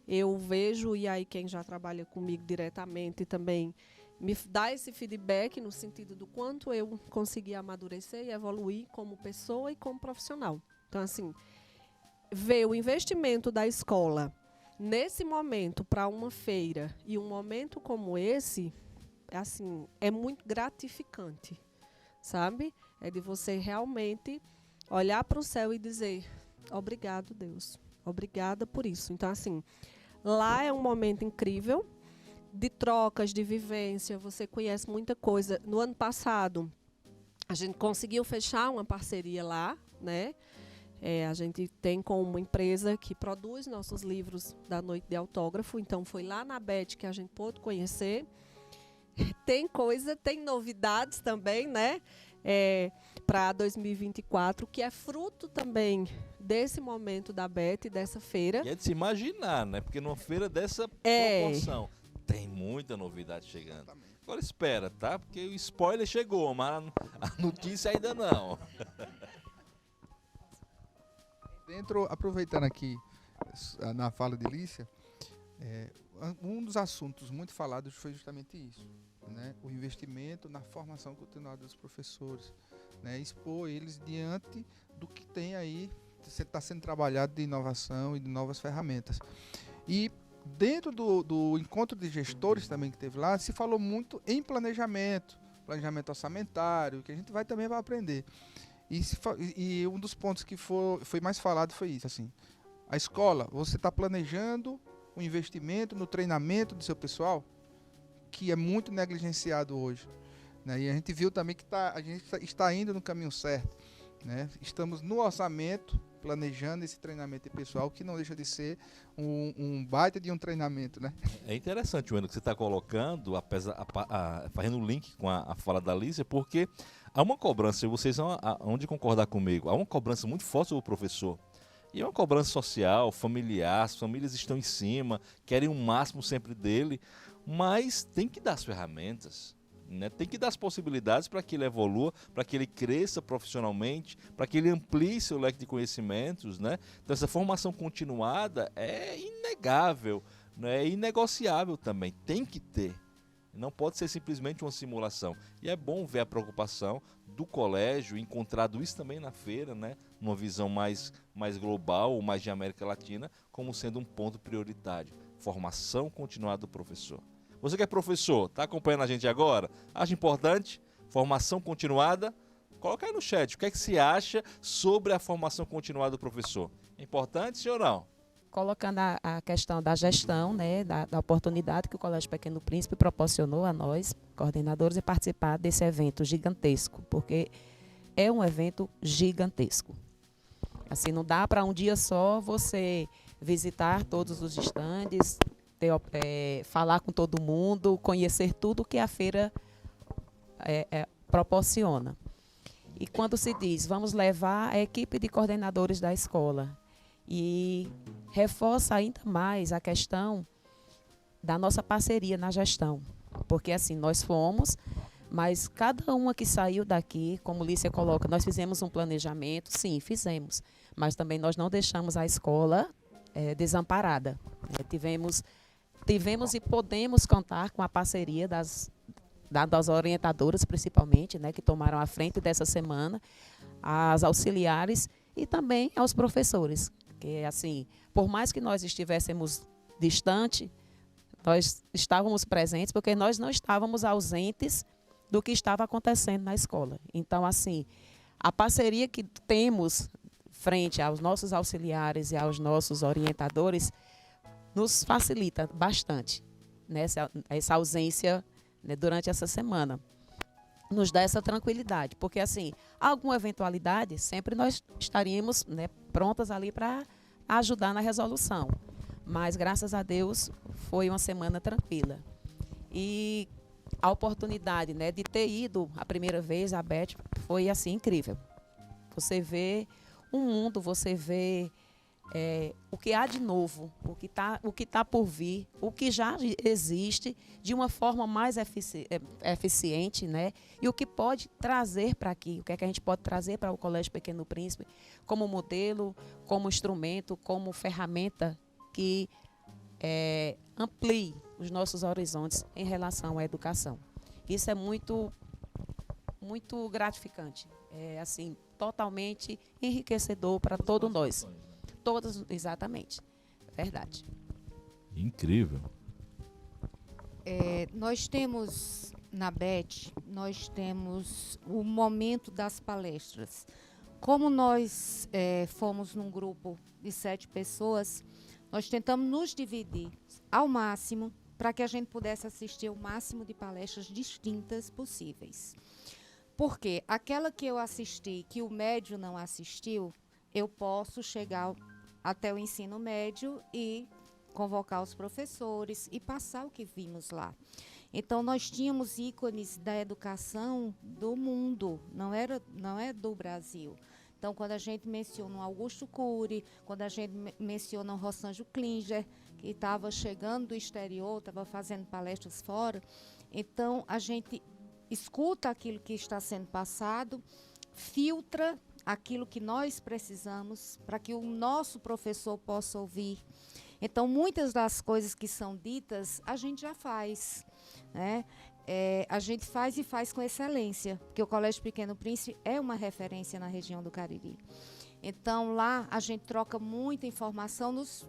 Eu vejo, e aí quem já trabalha comigo diretamente também me dá esse feedback no sentido do quanto eu consegui amadurecer e evoluir como pessoa e como profissional. Então, assim, ver o investimento da escola nesse momento para uma feira e um momento como esse, assim, é muito gratificante, sabe? É de você realmente olhar para o céu e dizer, obrigado, Deus. Obrigada por isso. Então, assim, lá é um momento incrível de trocas, de vivência. Você conhece muita coisa. No ano passado, a gente conseguiu fechar uma parceria lá, né? A gente tem com uma empresa que produz nossos livros da Noite de Autógrafo. Então, foi lá na BET que a gente pôde conhecer. Tem coisa, tem novidades também, né? Para 2024, que é fruto também desse momento da BET, dessa feira. E é de se imaginar, né? Porque numa feira dessa proporção tem muita novidade chegando. Agora espera, tá? Porque o spoiler chegou, mas a notícia ainda não. Aproveitando aqui na fala de Lícia, um dos assuntos muito falados foi justamente isso, né? O investimento na formação continuada dos professores, né, expor eles diante do que tem aí, está sendo trabalhado de inovação e de novas ferramentas. E dentro do encontro de gestores também que teve lá, se falou muito em planejamento orçamentário, que a gente também vai aprender. E um dos pontos que foi mais falado foi isso, assim, a escola, você está planejando o investimento no treinamento do seu pessoal, que é muito negligenciado hoje, né? E a gente viu também que a gente está indo no caminho certo, né? Estamos no orçamento planejando esse treinamento pessoal, que não deixa de ser um baita de um treinamento, né? É interessante, Wendel, que você está colocando, fazendo um link com a fala da Lícia, porque há uma cobrança, e vocês vão de concordar comigo, há uma cobrança muito forte sobre o professor. E é uma cobrança social, familiar, as famílias estão em cima, querem o máximo sempre dele, mas tem que dar as ferramentas, né? Tem que dar as possibilidades para que ele evolua, para que ele cresça profissionalmente, para que ele amplie seu leque de conhecimentos, né? Então essa formação continuada é inegável, né? É inegociável também, tem que ter. Não pode ser simplesmente uma simulação. E é bom ver a preocupação do colégio, encontrado isso também na feira, né? Numa visão mais global ou mais de América Latina, como sendo um ponto prioritário. Formação continuada do professor. Você que é professor, está acompanhando a gente agora? Acha importante? Formação continuada? Coloca aí no chat, o que é que você acha sobre a formação continuada do professor? É importante, sim ou não? Colocando a questão da gestão, né, da oportunidade que o Colégio Pequeno Príncipe proporcionou a nós, coordenadores, em participar desse evento gigantesco, porque é um evento gigantesco. Assim, não dá para um dia só você visitar todos os estandes, falar com todo mundo, conhecer tudo que a feira proporciona. E quando se diz, vamos levar a equipe de coordenadores da escola, e reforça ainda mais a questão da nossa parceria na gestão. Porque assim, nós fomos, mas cada uma que saiu daqui, como Lícia coloca, nós fizemos um planejamento, sim, fizemos, mas também nós não deixamos a escola desamparada. Tivemos e podemos contar com a parceria das orientadoras, principalmente, né, que tomaram a frente dessa semana, as auxiliares e também aos professores. Que assim, por mais que nós estivéssemos distante, nós estávamos presentes, porque nós não estávamos ausentes do que estava acontecendo na escola. Então, assim, a parceria que temos frente aos nossos auxiliares e aos nossos orientadores nos facilita bastante, né, essa ausência, né, durante essa semana. Nos dá essa tranquilidade, porque assim, alguma eventualidade, sempre nós estaríamos, né, prontas ali para ajudar na resolução. Mas, graças a Deus, foi uma semana tranquila. E a oportunidade, né, de ter ido a primeira vez à Beth foi assim incrível. Você vê um mundo, você vê o que há de novo, o que tá por vir, o que já existe de uma forma mais eficiente, né? E o que pode trazer para aqui, o que é que a gente pode trazer para o Colégio Pequeno Príncipe como modelo, como instrumento, como ferramenta que amplie os nossos horizontes em relação à educação. Isso é muito, muito gratificante, assim, totalmente enriquecedor para todos nós. Todas, exatamente. Verdade. Incrível. Nós temos, na BET, nós temos o momento das palestras. Como nós fomos num grupo de 7 pessoas, nós tentamos nos dividir ao máximo para que a gente pudesse assistir o máximo de palestras distintas possíveis. Porque aquela que eu assisti, que o médio não assistiu, eu posso chegar até o ensino médio e convocar os professores e passar o que vimos lá. Então, nós tínhamos ícones da educação do mundo, não é do Brasil. Então, quando a gente menciona o Augusto Cury, quando a gente menciona o Rossanjo Klinger, que estava chegando do exterior, estava fazendo palestras fora, então a gente escuta aquilo que está sendo passado, filtra aquilo que nós precisamos para que o nosso professor possa ouvir. Então, muitas das coisas que são ditas, a gente já faz, né? a gente faz e faz com excelência, porque o Colégio Pequeno Príncipe é uma referência na região do Cariri. Então, lá a gente troca muita informação nos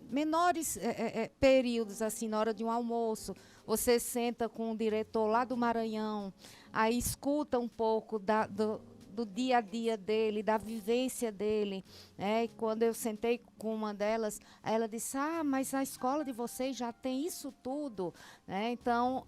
menores períodos, assim, na hora de um almoço. Você senta com o diretor lá do Maranhão, aí escuta um pouco do dia a dia dele, da vivência dele. E quando eu sentei com uma delas, ela disse, mas a escola de vocês já tem isso tudo. Então,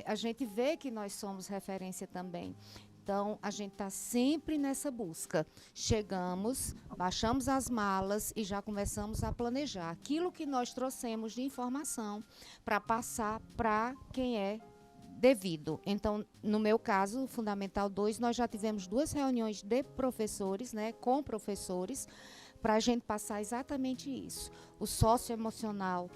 a gente vê que nós somos referência também. Então, a gente está sempre nessa busca. Chegamos, baixamos as malas e já começamos a planejar aquilo que nós trouxemos de informação para passar para quem é devido. Então, no meu caso, Fundamental 2, nós já tivemos 2 reuniões de professores, com professores, para a gente passar exatamente isso. O socioemocional,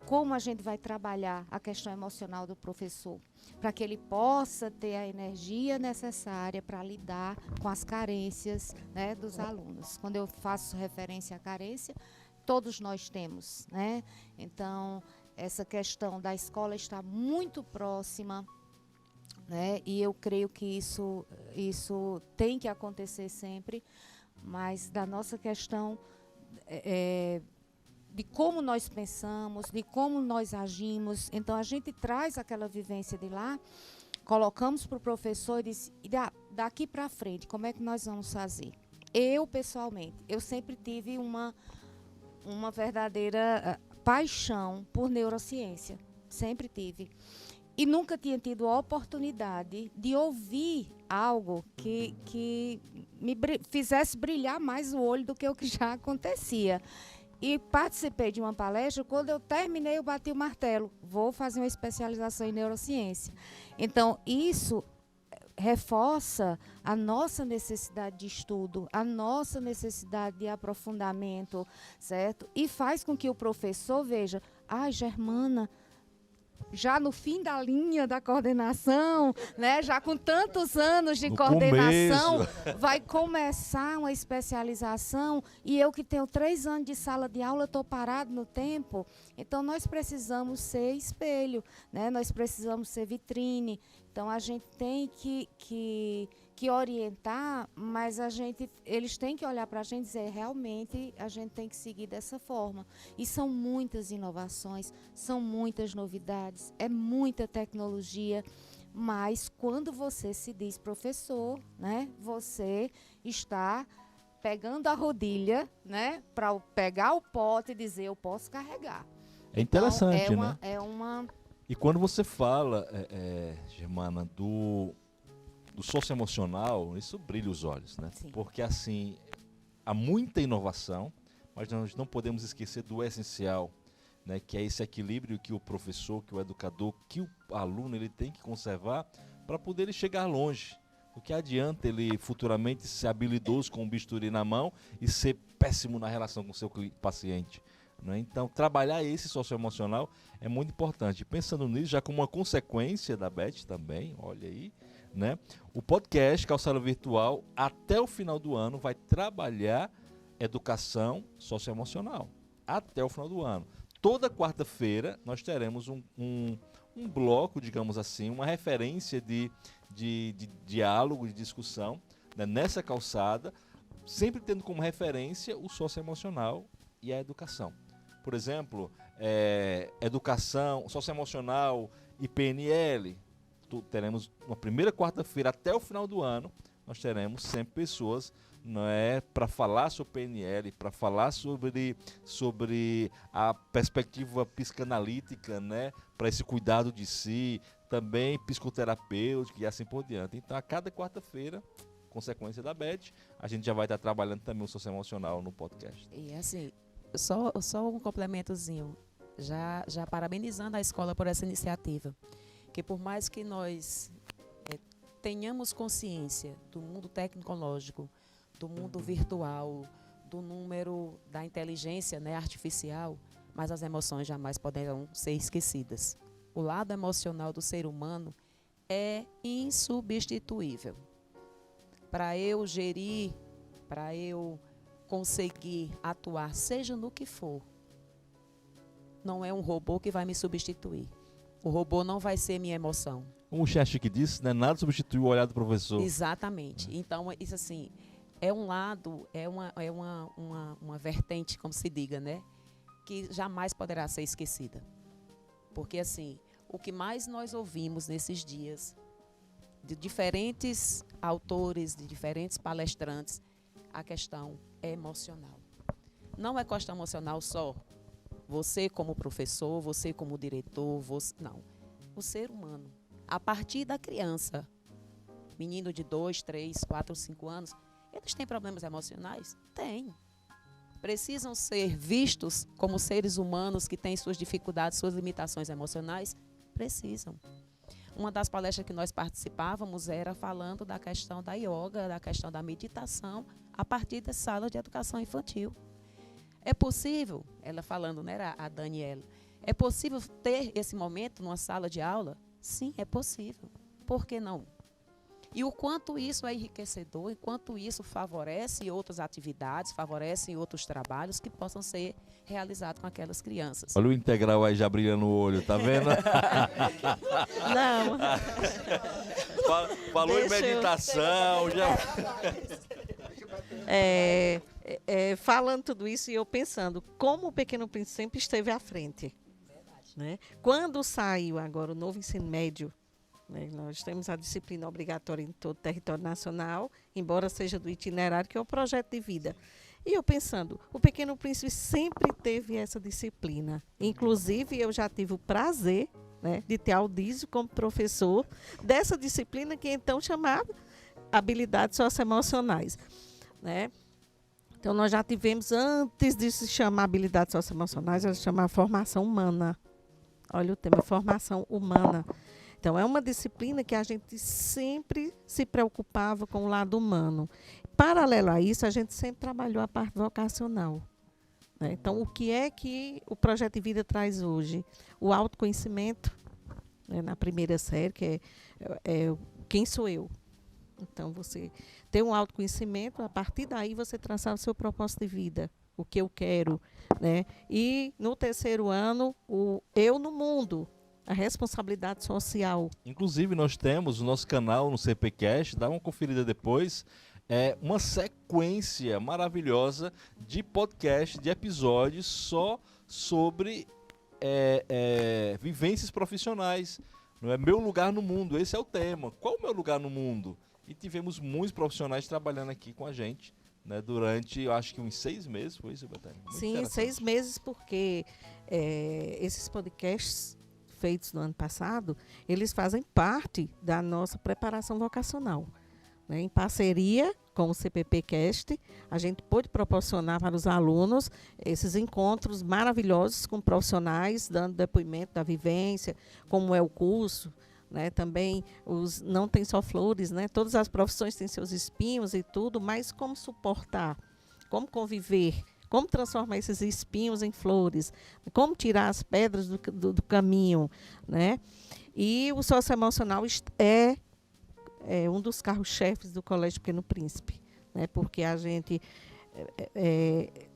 como a gente vai trabalhar a questão emocional do professor, para que ele possa ter a energia necessária para lidar com as carências dos alunos. Quando eu faço referência à carência, todos nós temos. Então, essa questão da escola está muito próxima, e eu creio que isso tem que acontecer sempre, mas da nossa questão de como nós pensamos, de como nós agimos. Então, a gente traz aquela vivência de lá, colocamos para o professor e diz, daqui para frente, como é que nós vamos fazer? Eu, pessoalmente, eu sempre tive uma verdadeira paixão por neurociência, sempre tive. E nunca tinha tido a oportunidade de ouvir algo que me fizesse brilhar mais o olho do que o que já acontecia. E participei de uma palestra, quando eu terminei, eu bati o martelo. Vou fazer uma especialização em neurociência. Então, isso reforça a nossa necessidade de estudo, a nossa necessidade de aprofundamento, certo? E faz com que o professor veja, Germana, já no fim da linha da coordenação, já com tantos anos de coordenação, vai começar uma especialização, e eu que tenho 3 anos de sala de aula, estou parado no tempo. Então, nós precisamos ser espelho, nós precisamos ser vitrine. Então, a gente tem que orientar, mas eles têm que olhar para a gente e dizer, realmente, a gente tem que seguir dessa forma. E são muitas inovações, são muitas novidades, é muita tecnologia, mas quando você se diz professor, você está pegando a rodilha, para pegar o pote e dizer, eu posso carregar. É interessante, então, né? E quando você fala, Germana, do socioemocional, isso brilha os olhos, Sim. Porque, assim, há muita inovação, mas nós não podemos esquecer do essencial, que é esse equilíbrio que o professor, que o educador, que o aluno ele tem que conservar para poder ele chegar longe. O que adianta ele futuramente ser habilidoso com um bisturi na mão e ser péssimo na relação com o seu paciente? Então, trabalhar esse socioemocional é muito importante. Pensando nisso, já como uma consequência da Beth também, olha aí, o podcast Calçada Virtual, até o final do ano, vai trabalhar educação socioemocional. Até o final do ano. Toda quarta-feira, nós teremos um bloco, digamos assim, uma referência de diálogo, de discussão, nessa calçada, sempre tendo como referência o socioemocional e a educação. Por exemplo, educação socioemocional e PNL. Teremos uma primeira quarta-feira até o final do ano, nós teremos sempre pessoas para falar sobre PNL, para falar sobre a perspectiva psicanalítica, para esse cuidado de si, também psicoterapêutico e assim por diante. Então, a cada quarta-feira, consequência da Beth, a gente já vai estar trabalhando também o socioemocional no podcast. E assim, só um complementozinho, já parabenizando a escola por essa iniciativa, que por mais que nós tenhamos consciência do mundo tecnológico, do mundo virtual, do número da inteligência artificial, mas as emoções jamais poderão ser esquecidas. O lado emocional do ser humano é insubstituível. Para eu gerir, para eu conseguir atuar, seja no que for, não é um robô que vai me substituir. O robô não vai ser minha emoção. Como o Chesky disse, né, nada substitui o olhar do professor. Exatamente. Então, isso assim, é um lado, é uma vertente, como se diga, né? Que jamais poderá ser esquecida. Porque, assim, o que mais nós ouvimos nesses dias, de diferentes autores, de diferentes palestrantes, a questão é emocional. Não é questão emocional só. Você como professor, você como diretor, não. O ser humano, a partir da criança, menino de 2, 3, 4, 5 anos, eles têm problemas emocionais? Tem. Precisam ser vistos como seres humanos que têm suas dificuldades, suas limitações emocionais? Precisam. Uma das palestras que nós participávamos era falando da questão da yoga, da questão da meditação, a partir da sala de educação infantil. É possível, ela falando, né, a Daniela, é possível ter esse momento numa sala de aula? Sim, é possível. Por que não? E o quanto isso é enriquecedor, enquanto isso favorece outras atividades, favorece outros trabalhos que possam ser realizados com aquelas crianças. Olha o integral aí já brilhando o olho, tá vendo? Não. Falou em Deixa eu- meditação, já... Falando tudo isso e eu pensando, como o Pequeno Príncipe sempre esteve à frente. Né? Quando saiu agora o novo ensino médio, né, nós temos a disciplina obrigatória em todo o território nacional, embora seja do itinerário, que é o projeto de vida. E eu pensando, o Pequeno Príncipe sempre teve essa disciplina. Inclusive, eu já tive o prazer, né, de ter Aldísio como professor dessa disciplina, que é então chamada habilidades socioemocionais. Né? Então, nós já tivemos, antes de se chamar habilidades socioemocionais, ela se chamava formação humana. Olha o tema, formação humana. Então, é uma disciplina que a gente sempre se preocupava com o lado humano. Paralelo a isso, a gente sempre trabalhou a parte vocacional. Né? Então, o que é que o Projeto de Vida traz hoje? O autoconhecimento, né, na primeira série, que é quem sou eu? Então, você ter um autoconhecimento, a partir daí você traçar o seu propósito de vida, o que eu quero. Né? E, no terceiro ano, o eu no mundo, a responsabilidade social. Inclusive, nós temos o nosso canal no CPCast, dá uma conferida depois, uma sequência maravilhosa de podcast, de episódios só sobre vivências profissionais. Não é meu lugar no mundo, esse é o tema. Qual o meu lugar no mundo? E tivemos muitos profissionais trabalhando aqui com a gente, né, durante, eu acho que uns 6 meses, foi isso, Betânia? Muito Sim, interessante. 6 meses, porque esses podcasts feitos no ano passado, eles fazem parte da nossa preparação vocacional. Né? Em parceria com o CPPcast, a gente pôde proporcionar para os alunos esses encontros maravilhosos com profissionais, dando depoimento da vivência, como é o curso. Né? Também não tem só flores, né? Todas as profissões têm seus espinhos e tudo, mas como suportar, como conviver, como transformar esses espinhos em flores, como tirar as pedras do caminho. Né? E o socioemocional é um dos carros-chefes do Colégio Pequeno Príncipe, né? Porque a gente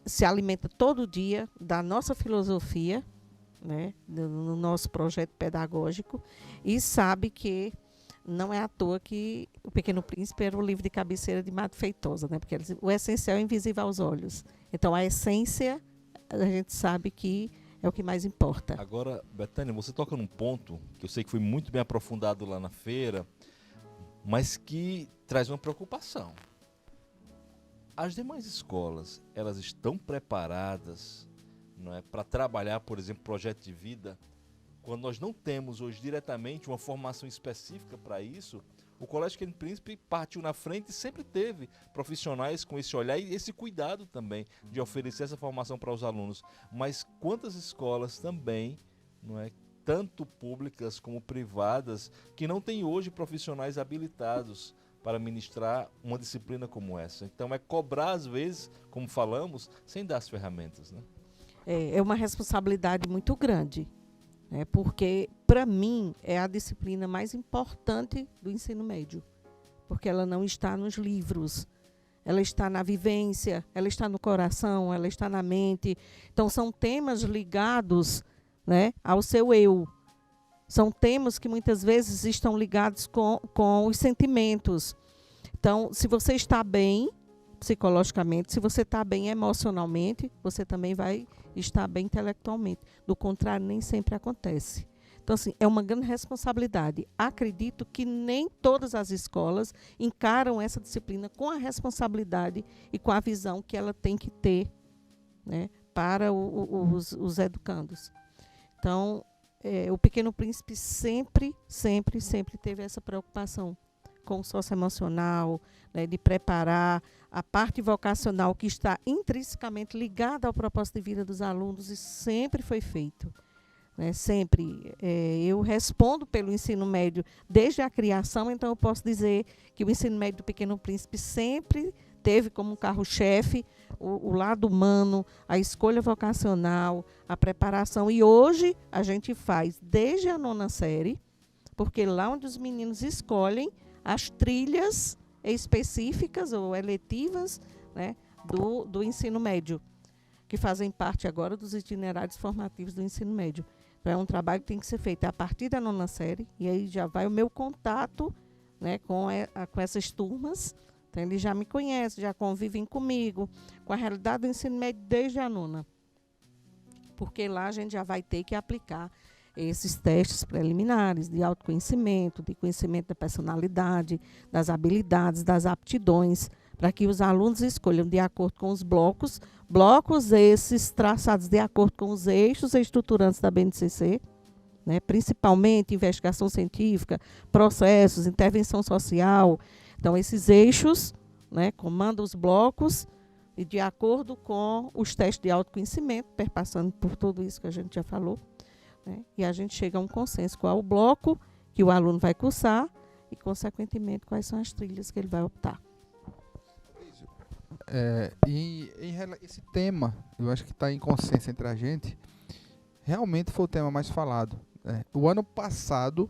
se alimenta todo dia da nossa filosofia, né, no nosso projeto pedagógico, e sabe que não é à toa que o Pequeno Príncipe era o livro de cabeceira de Mato Feitosa, né, porque o essencial é invisível aos olhos. Então, a essência, a gente sabe que é o que mais importa. Agora, Betânia, você toca num ponto que eu sei que foi muito bem aprofundado lá na feira, mas que traz uma preocupação. As demais escolas, elas estão preparadas, não é, para trabalhar, por exemplo, projeto de vida, quando nós não temos hoje diretamente uma formação específica para isso? O Colégio Pequeno Príncipe partiu na frente e sempre teve profissionais com esse olhar e esse cuidado também de oferecer essa formação para os alunos. Mas quantas escolas também, não é, tanto públicas como privadas, que não têm hoje profissionais habilitados para ministrar uma disciplina como essa? Então é cobrar, às vezes, como falamos, sem dar as ferramentas, né? É uma responsabilidade muito grande, né? Porque, para mim, é a disciplina mais importante do ensino médio, porque ela não está nos livros, ela está na vivência, ela está no coração, ela está na mente. Então, são temas ligados, né, ao seu eu. São temas que muitas vezes estão ligados com os sentimentos. Então, se você está bem psicologicamente, se você está bem emocionalmente, você também vai estar bem intelectualmente. Do contrário, nem sempre acontece. Então, assim, é uma grande responsabilidade. Acredito que nem todas as escolas encaram essa disciplina com a responsabilidade e com a visão que ela tem que ter, né, para os educandos. Então, o Pequeno Príncipe sempre teve essa preocupação com o socioemocional, né, de preparar a parte vocacional que está intrinsecamente ligada ao propósito de vida dos alunos, e sempre foi feito. Né, sempre. Eu respondo pelo ensino médio desde a criação, então eu posso dizer que o ensino médio do Pequeno Príncipe sempre teve como carro-chefe o lado humano, a escolha vocacional, a preparação. E hoje a gente faz desde a 9ª série, porque lá onde os meninos escolhem as trilhas específicas ou eletivas, né, do ensino médio, que fazem parte agora dos itinerários formativos do ensino médio. Então, é um trabalho que tem que ser feito a partir da 9ª série, e aí já vai o meu contato, né, com essas turmas. Então, eles já me conhecem, já convivem comigo, com a realidade do ensino médio desde a 9ª. Porque lá a gente já vai ter que aplicar esses testes preliminares de autoconhecimento, de conhecimento da personalidade, das habilidades, das aptidões, para que os alunos escolham de acordo com os blocos esses traçados de acordo com os eixos estruturantes da BNCC, né, principalmente investigação científica, processos, intervenção social. Então, esses eixos, né, comandam os blocos e de acordo com os testes de autoconhecimento, perpassando por tudo isso que a gente já falou, né, e a gente chega a um consenso qual é o bloco que o aluno vai cursar e, consequentemente, quais são as trilhas que ele vai optar. Esse tema, eu acho que está em consenso entre a gente, realmente foi o tema mais falado. O ano passado,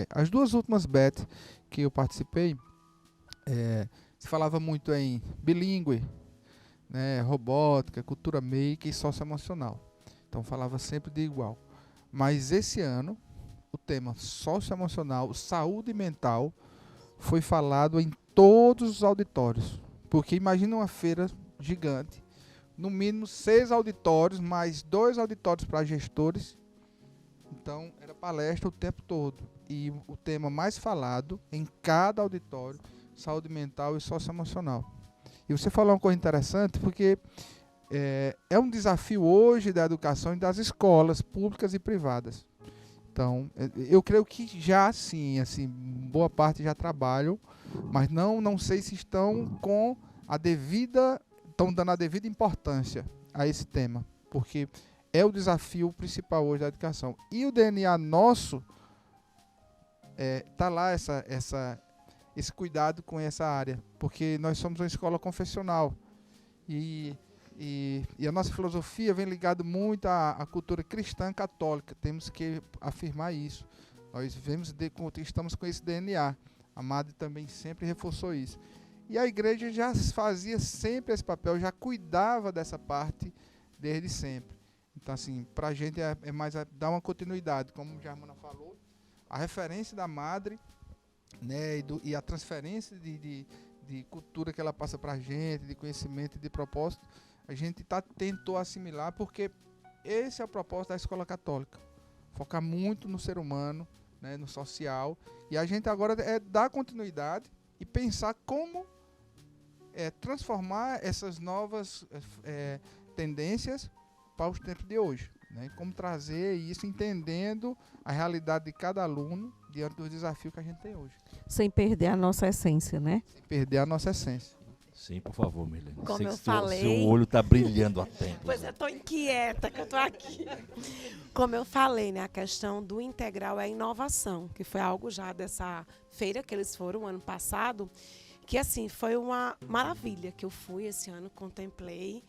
as 2 últimas BET que eu participei, se falava muito em bilíngue, né, robótica, cultura maker e socioemocional. Então falava sempre de igual. Mas esse ano, o tema socioemocional, saúde mental, foi falado em todos os auditórios. Porque imagina uma feira gigante, no mínimo 6 auditórios, mais 2 auditórios para gestores. Então, era palestra o tempo todo. E o tema mais falado em cada auditório, saúde mental e socioemocional. E você falou uma coisa interessante, porque é um desafio hoje da educação e das escolas públicas e privadas. Então, eu creio que já sim, assim, boa parte já trabalham, mas não sei se estão dando a devida importância a esse tema, porque é o desafio principal hoje da educação. E o DNA nosso tá lá esse cuidado com essa área, porque nós somos uma escola confessional e a nossa filosofia vem ligada muito à cultura cristã católica. Temos que afirmar isso. Nós estamos com esse DNA. A Madre também sempre reforçou isso. E a igreja já fazia sempre esse papel, já cuidava dessa parte desde sempre. Então, assim, para a gente é mais dar uma continuidade, como a Germana falou, a referência da Madre, né, e a transferência de cultura que ela passa para a gente, de conhecimento e de propósito, a gente tentou assimilar, porque esse é o propósito da escola católica. Focar muito no ser humano, né, no social. E a gente agora dar continuidade e pensar como transformar essas novas tendências para os tempos de hoje. Né? Como trazer isso entendendo a realidade de cada aluno diante dos desafios que a gente tem hoje. Sem perder a nossa essência, né? Sem perder a nossa essência. Sim, por favor, Milene. Como Sei eu que falei- seu olho está brilhando a tempo. Pois eu estou inquieta que eu estou aqui. Como eu falei, né, a questão do integral é a inovação, que foi algo já dessa feira que eles foram ano passado, que assim, foi uma maravilha que eu fui esse ano, contemplei,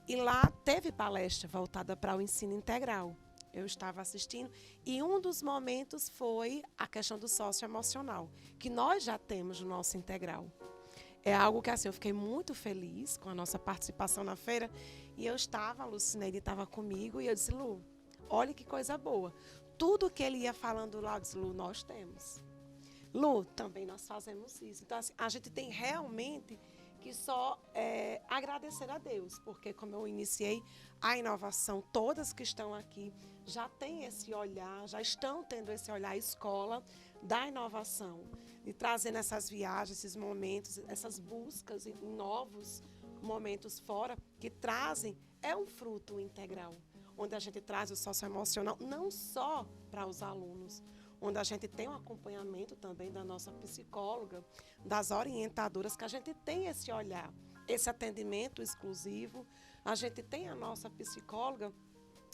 e lá teve palestra voltada para o ensino integral. Eu estava assistindo e um dos momentos foi a questão do socioemocional, que nós já temos no nosso integral. É algo que assim, eu fiquei muito feliz com a nossa participação na feira. E eu estava, a Lucineide estava comigo, e eu disse, Lu, olha que coisa boa. tudo que ele ia falando lá, eu disse, Lu, nós temos. Lu, também nós fazemos isso. Então, assim, a gente tem realmente que só agradecer a Deus, porque como eu iniciei a inovação, todas que estão aqui já têm esse olhar, já estão tendo esse olhar, a escola da inovação, e trazendo essas viagens, esses momentos, essas buscas em novos momentos fora, que trazem, é um fruto integral, onde a gente traz o socioemocional, não só para os alunos, onde a gente tem um acompanhamento também da nossa psicóloga, das orientadoras, que a gente tem esse olhar, esse atendimento exclusivo, a gente tem a nossa psicóloga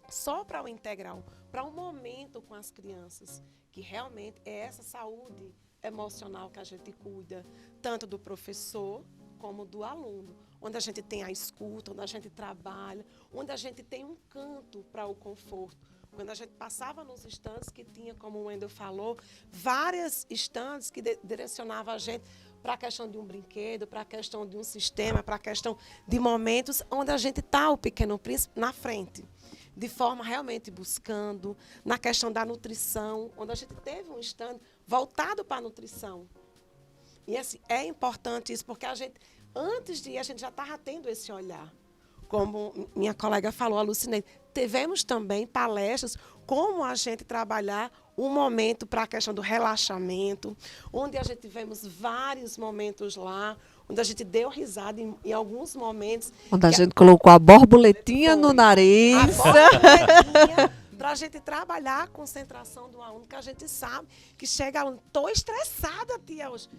só para o integral, para um momento com as crianças, que realmente é essa saúde emocional que a gente cuida, tanto do professor como do aluno, onde a gente tem a escuta, onde a gente trabalha, onde a gente tem um canto para o conforto. Quando a gente passava nos estandes que tinha, como o Wendel falou, várias estandes que direcionavam a gente para a questão de um brinquedo, para a questão de um sistema, para a questão de momentos onde a gente está, o Pequeno Príncipe, na frente, de forma realmente buscando, na questão da nutrição, onde a gente teve um stand voltado para a nutrição. E assim, é importante isso, porque a gente, antes de ir, a gente já estava tendo esse olhar. Como minha colega falou, a Lucineide, tivemos também palestras, como a gente trabalhar um momento para a questão do relaxamento, onde a gente tivemos vários momentos lá, onde a gente deu risada em alguns momentos. Onde a gente colocou a borboletinha no nariz. Para a gente trabalhar a concentração do aluno, que a gente sabe que chega aluno, estou estressada, tia, hoje.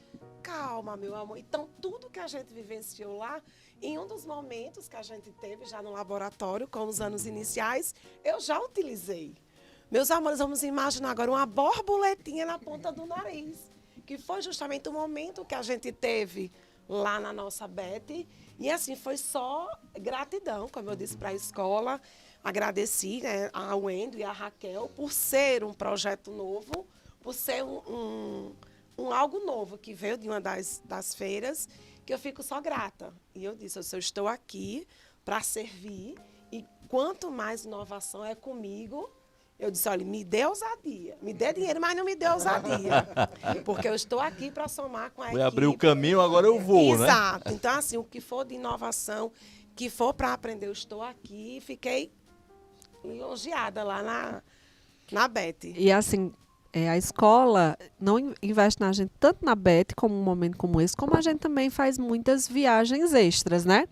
Calma, meu amor. Então, tudo que a gente vivenciou lá, em um dos momentos que a gente teve já no laboratório, com os anos iniciais, eu já utilizei. Meus amores, vamos imaginar agora uma borboletinha na ponta do nariz, que foi justamente o momento que a gente teve lá na nossa Beth. E assim, foi só gratidão, como eu disse, para a escola. Agradeci, né, a Wendel e a Raquel por ser um projeto novo, por ser um algo novo que veio de uma das feiras, que eu fico só grata. E eu disse, eu estou aqui para servir, e quanto mais inovação é comigo, eu disse, olha, me dê ousadia, me dê dinheiro, mas não me dê ousadia, porque eu estou aqui para somar com a equipe. Foi abrir o caminho, agora eu vou, Exato. né? Exato. Então, assim, o que for de inovação, que for para aprender, eu estou aqui, e fiquei elogiada lá na Beth. E assim, a escola não investe na gente tanto na Beth, como um momento como esse, como a gente também faz muitas viagens extras, né?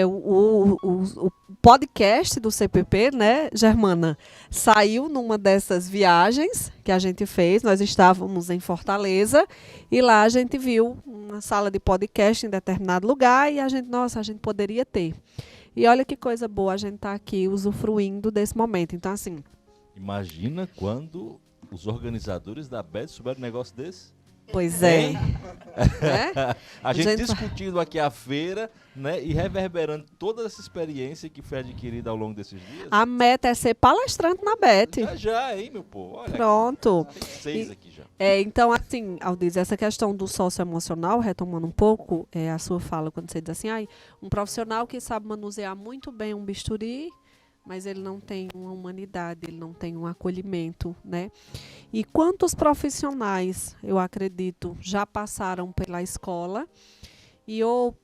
O podcast do CPP, né, Germana, saiu numa dessas viagens que a gente fez. Nós estávamos em Fortaleza e lá a gente viu uma sala de podcast em determinado lugar e a gente poderia ter. E olha que coisa boa a gente estar aqui usufruindo desse momento. Então, assim... Imagina quando os organizadores da BED souberam um negócio desse. Pois é. A gente discutindo aqui a feira, né, e reverberando toda essa experiência que foi adquirida ao longo desses dias. A meta é ser palestrante na BET. Já, hein, meu povo? Olha, pronto. Tem 6 aqui já. Então, assim, Aldiz, essa questão do socioemocional, retomando um pouco a sua fala, quando você diz assim, um profissional que sabe manusear muito bem um bisturi, mas ele não tem uma humanidade, ele não tem um acolhimento, né? E quantos profissionais, eu acredito, já passaram pela escola e ou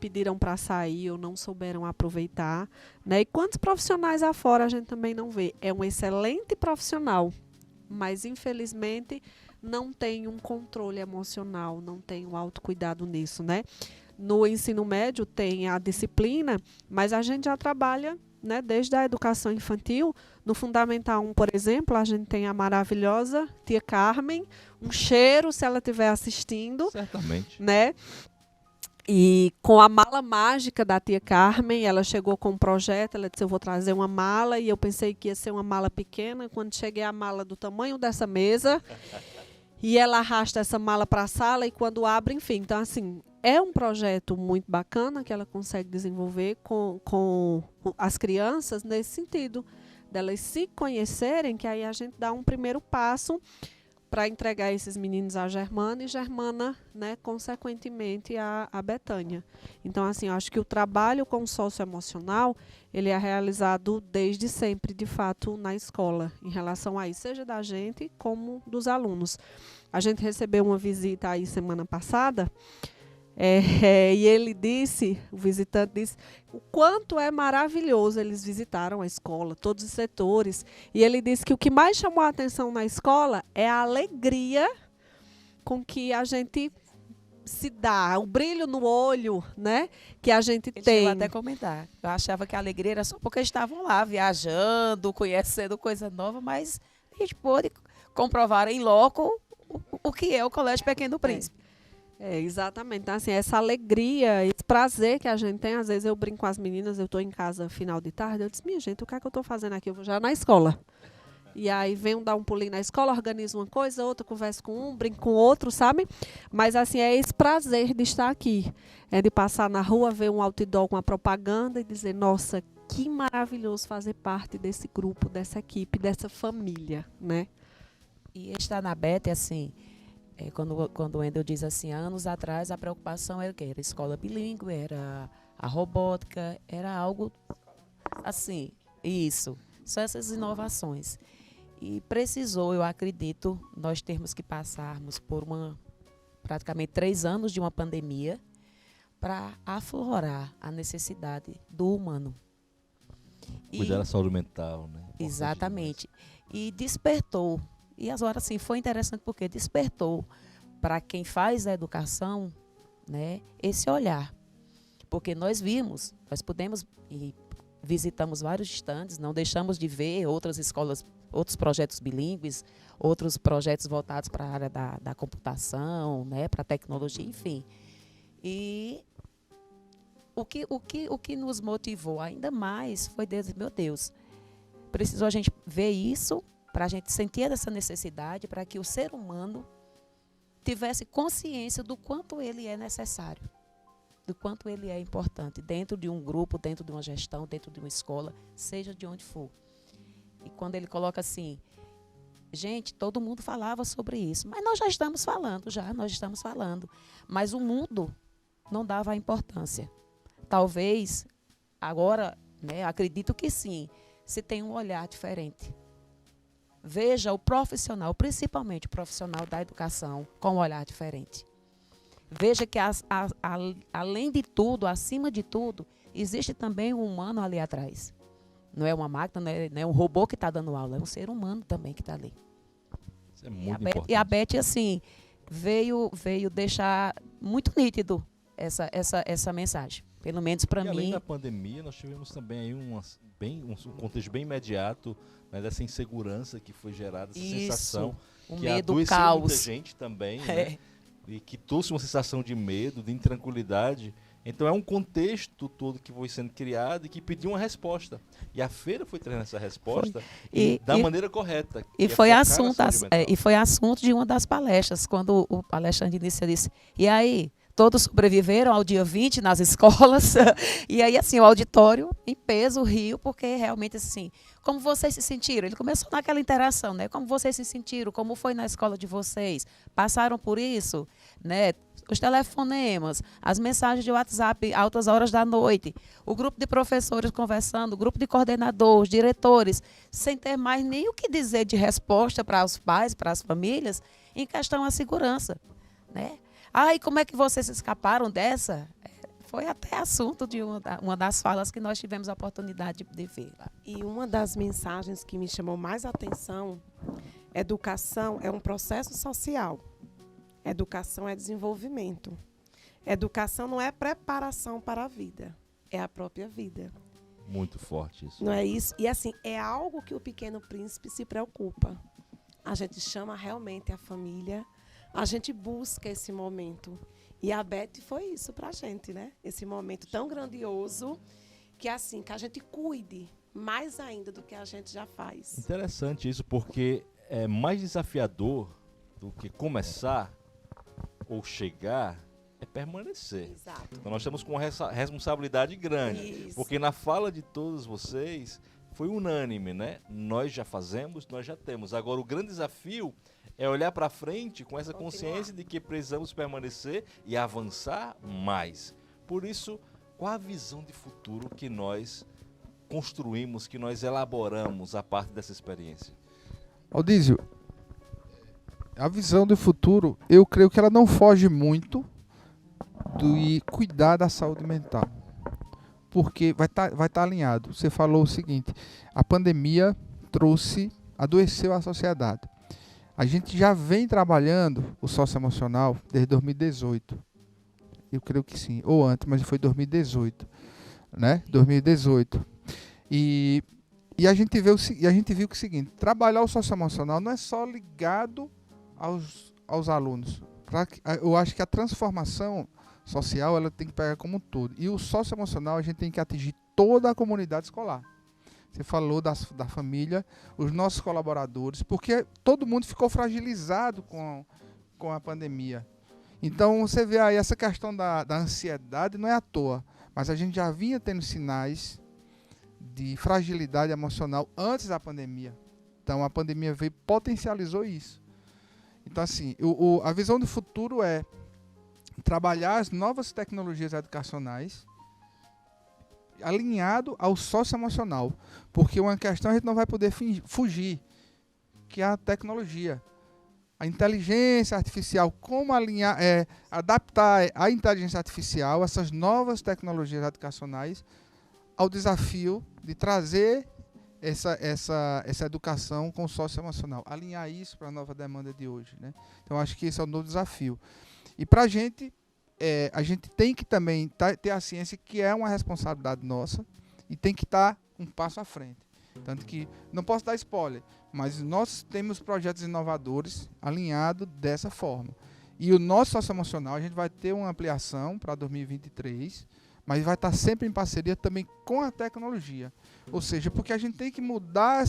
pediram para sair ou não souberam aproveitar, né? E quantos profissionais afora a gente também não vê? É um excelente profissional, mas infelizmente não tem um controle emocional, não tem um autocuidado nisso, né? No ensino médio tem a disciplina, mas a gente já trabalha, né, desde a educação infantil. No Fundamental 1, por exemplo, a gente tem a maravilhosa tia Carmen, um cheiro se ela estiver assistindo. Certamente. Né? E com a mala mágica da tia Carmen, ela chegou com um projeto, ela disse, eu vou trazer uma mala, e eu pensei que ia ser uma mala pequena, quando cheguei a mala do tamanho dessa mesa, e ela arrasta essa mala para a sala, e quando abre, enfim, então assim, é um projeto muito bacana que ela consegue desenvolver com as crianças nesse sentido, delas se conhecerem, que aí a gente dá um primeiro passo para entregar esses meninos a Germana e Germana, né, consequentemente, a Betânia. Então, assim, eu acho que o trabalho com o socioemocional, ele é realizado desde sempre, de fato, na escola, em relação a isso, seja da gente como dos alunos. A gente recebeu uma visita aí semana passada, e ele disse, o visitante disse, o quanto é maravilhoso. Eles visitaram a escola, todos os setores, e ele disse que o que mais chamou a atenção na escola é a alegria com que a gente se dá, o brilho no olho, né, que a gente Ele tem. chegou até a comentar. Eu achava que a alegria era só porque estavam lá, viajando, conhecendo coisa nova, mas a gente pôde comprovar em loco o que é o Colégio Pequeno Príncipe. Exatamente. Então, assim, essa alegria, esse prazer que a gente tem, às vezes eu brinco com as meninas, eu estou em casa final de tarde, eu disse, minha gente, o que é que eu estou fazendo aqui? Eu vou já na escola. E aí venho dar um pulinho na escola, organizo uma coisa, outra, converso com um, brinco com outro, sabe? Mas, assim, é esse prazer de estar aqui. É de passar na rua, ver um outdoor com uma propaganda e dizer, nossa, que maravilhoso fazer parte desse grupo, dessa equipe, dessa família, né? E estar na BET, assim, quando o Wendel diz assim, anos atrás a preocupação era o quê? Era escola bilíngue, era a robótica, era algo assim, isso. Só essas inovações. E precisou, eu acredito, nós termos que passarmos por praticamente 3 anos de uma pandemia para aflorar a necessidade do humano. Cuidar da saúde mental, né? Exatamente. E despertou. E agora, assim, foi interessante porque despertou para quem faz a educação, né, esse olhar. Porque nós vimos, nós pudemos e visitamos vários estandes, não deixamos de ver outras escolas, outros projetos bilíngues, outros projetos voltados para a área da computação, né, para a tecnologia, enfim. E o que nos motivou ainda mais foi dizer, meu Deus, precisou a gente ver isso, para a gente sentir essa necessidade, para que o ser humano tivesse consciência do quanto ele é necessário, do quanto ele é importante, dentro de um grupo, dentro de uma gestão, dentro de uma escola, seja de onde for. E quando ele coloca assim, gente, todo mundo falava sobre isso, mas nós estamos falando, mas o mundo não dava a importância. Talvez, agora, né, acredito que sim, se tem um olhar diferente. Veja o profissional, principalmente o profissional da educação, com um olhar diferente. Veja que, além de tudo, acima de tudo, existe também um humano ali atrás. Não é uma máquina, não é um robô que está dando aula, é um ser humano também que está ali. Isso é muito importante. E a Beth, assim, veio deixar muito nítido essa mensagem. Pelo menos para mim. Além da pandemia, nós tivemos também aí um contexto bem imediato, né, dessa insegurança que foi gerada, essa sensação o que medo, o adoeceu caos. muita gente também, né, e que trouxe uma sensação de medo, de intranquilidade. Então é um contexto todo que foi sendo criado e que pediu uma resposta. E a feira foi trazendo essa resposta da maneira correta. E foi assunto de uma das palestras, quando o palestrante disse, e aí, todos sobreviveram ao dia 20 nas escolas, e aí assim, o auditório em peso riu, porque realmente assim, como vocês se sentiram? Ele começou naquela interação, né? Como vocês se sentiram? Como foi na escola de vocês? Passaram por isso? Né? Os telefonemas, as mensagens de WhatsApp altas horas da noite, o grupo de professores conversando, o grupo de coordenadores, diretores, sem ter mais nem o que dizer de resposta para os pais, para as famílias, em questão à segurança, né? E como é que vocês escaparam dessa? Foi até assunto de uma das falas que nós tivemos a oportunidade de ver lá. E uma das mensagens que me chamou mais atenção, educação é um processo social. Educação é desenvolvimento. Educação não é preparação para a vida, é a própria vida. Muito forte isso. Não é isso? E assim, é algo que o Pequeno Príncipe se preocupa. A gente chama realmente a família, a gente busca esse momento. E a Beth foi isso pra gente, né? Esse momento tão grandioso que assim, que a gente cuide mais ainda do que a gente já faz. Interessante isso, porque é mais desafiador do que começar ou chegar é permanecer. Exato. Então nós estamos com uma responsabilidade grande, Isso. porque na fala de todos vocês foi unânime, né? Nós já fazemos, nós já temos. Agora o grande desafio É olhar para frente com essa consciência de que precisamos permanecer e avançar mais. Por isso, qual a visão de futuro que nós construímos, que nós elaboramos a parte dessa experiência? Aldísio, a visão do futuro, eu creio que ela não foge muito do cuidar da saúde mental. Porque vai tá alinhado. Você falou o seguinte, a pandemia adoeceu a sociedade. A gente já vem trabalhando o socioemocional desde 2018. Eu creio que sim, ou antes, mas foi 2018, né? 2018. E a gente viu que o seguinte, trabalhar o socioemocional não é só ligado aos alunos. Eu acho que a transformação social ela tem que pegar como um todo. E o socioemocional a gente tem que atingir toda a comunidade escolar. Você falou da família, os nossos colaboradores, porque todo mundo ficou fragilizado com a pandemia. Então você vê aí essa questão da ansiedade não é à toa, mas a gente já vinha tendo sinais de fragilidade emocional antes da pandemia. Então a pandemia veio e potencializou isso. Então assim, a visão do futuro é trabalhar as novas tecnologias educacionais alinhado ao socioemocional, porque uma questão a gente não vai poder fugir, que é a tecnologia. A inteligência artificial, como adaptar a inteligência artificial, essas novas tecnologias educacionais, ao desafio de trazer essa educação com o socioemocional, alinhar isso para a nova demanda de hoje, né? Então, acho que esse é o novo desafio. E para a gente tem que também ter a ciência que é uma responsabilidade nossa e tem que estar um passo à frente. Tanto que, não posso dar spoiler, mas nós temos projetos inovadores alinhados dessa forma. E o nosso socioemocional, a gente vai ter uma ampliação para 2023, mas vai estar sempre em parceria também com a tecnologia. Ou seja, porque a gente tem que mudar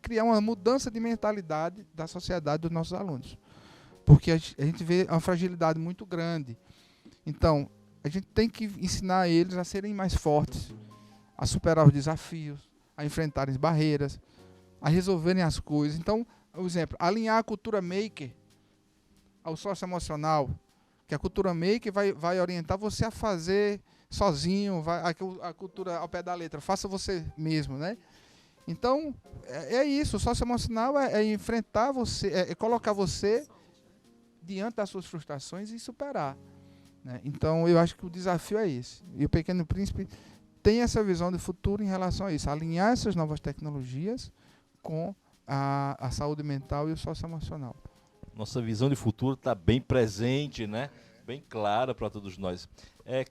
criar uma mudança de mentalidade da sociedade dos nossos alunos. Porque a gente vê uma fragilidade muito grande. Então, a gente tem que ensinar eles a serem mais fortes, a superar os desafios, a enfrentarem as barreiras, a resolverem as coisas. Então, por exemplo, alinhar a cultura maker ao socioemocional, que a cultura maker vai orientar você a fazer sozinho, a cultura ao pé da letra, faça você mesmo, né? Então, é isso, o socioemocional é enfrentar você, é colocar você diante das suas frustrações e superar, né? Então, eu acho que o desafio é esse. E o Pequeno Príncipe tem essa visão de futuro em relação a isso, alinhar essas novas tecnologias com a saúde mental e o socioemocional. Nossa visão de futuro está bem presente, né? Bem clara para todos nós.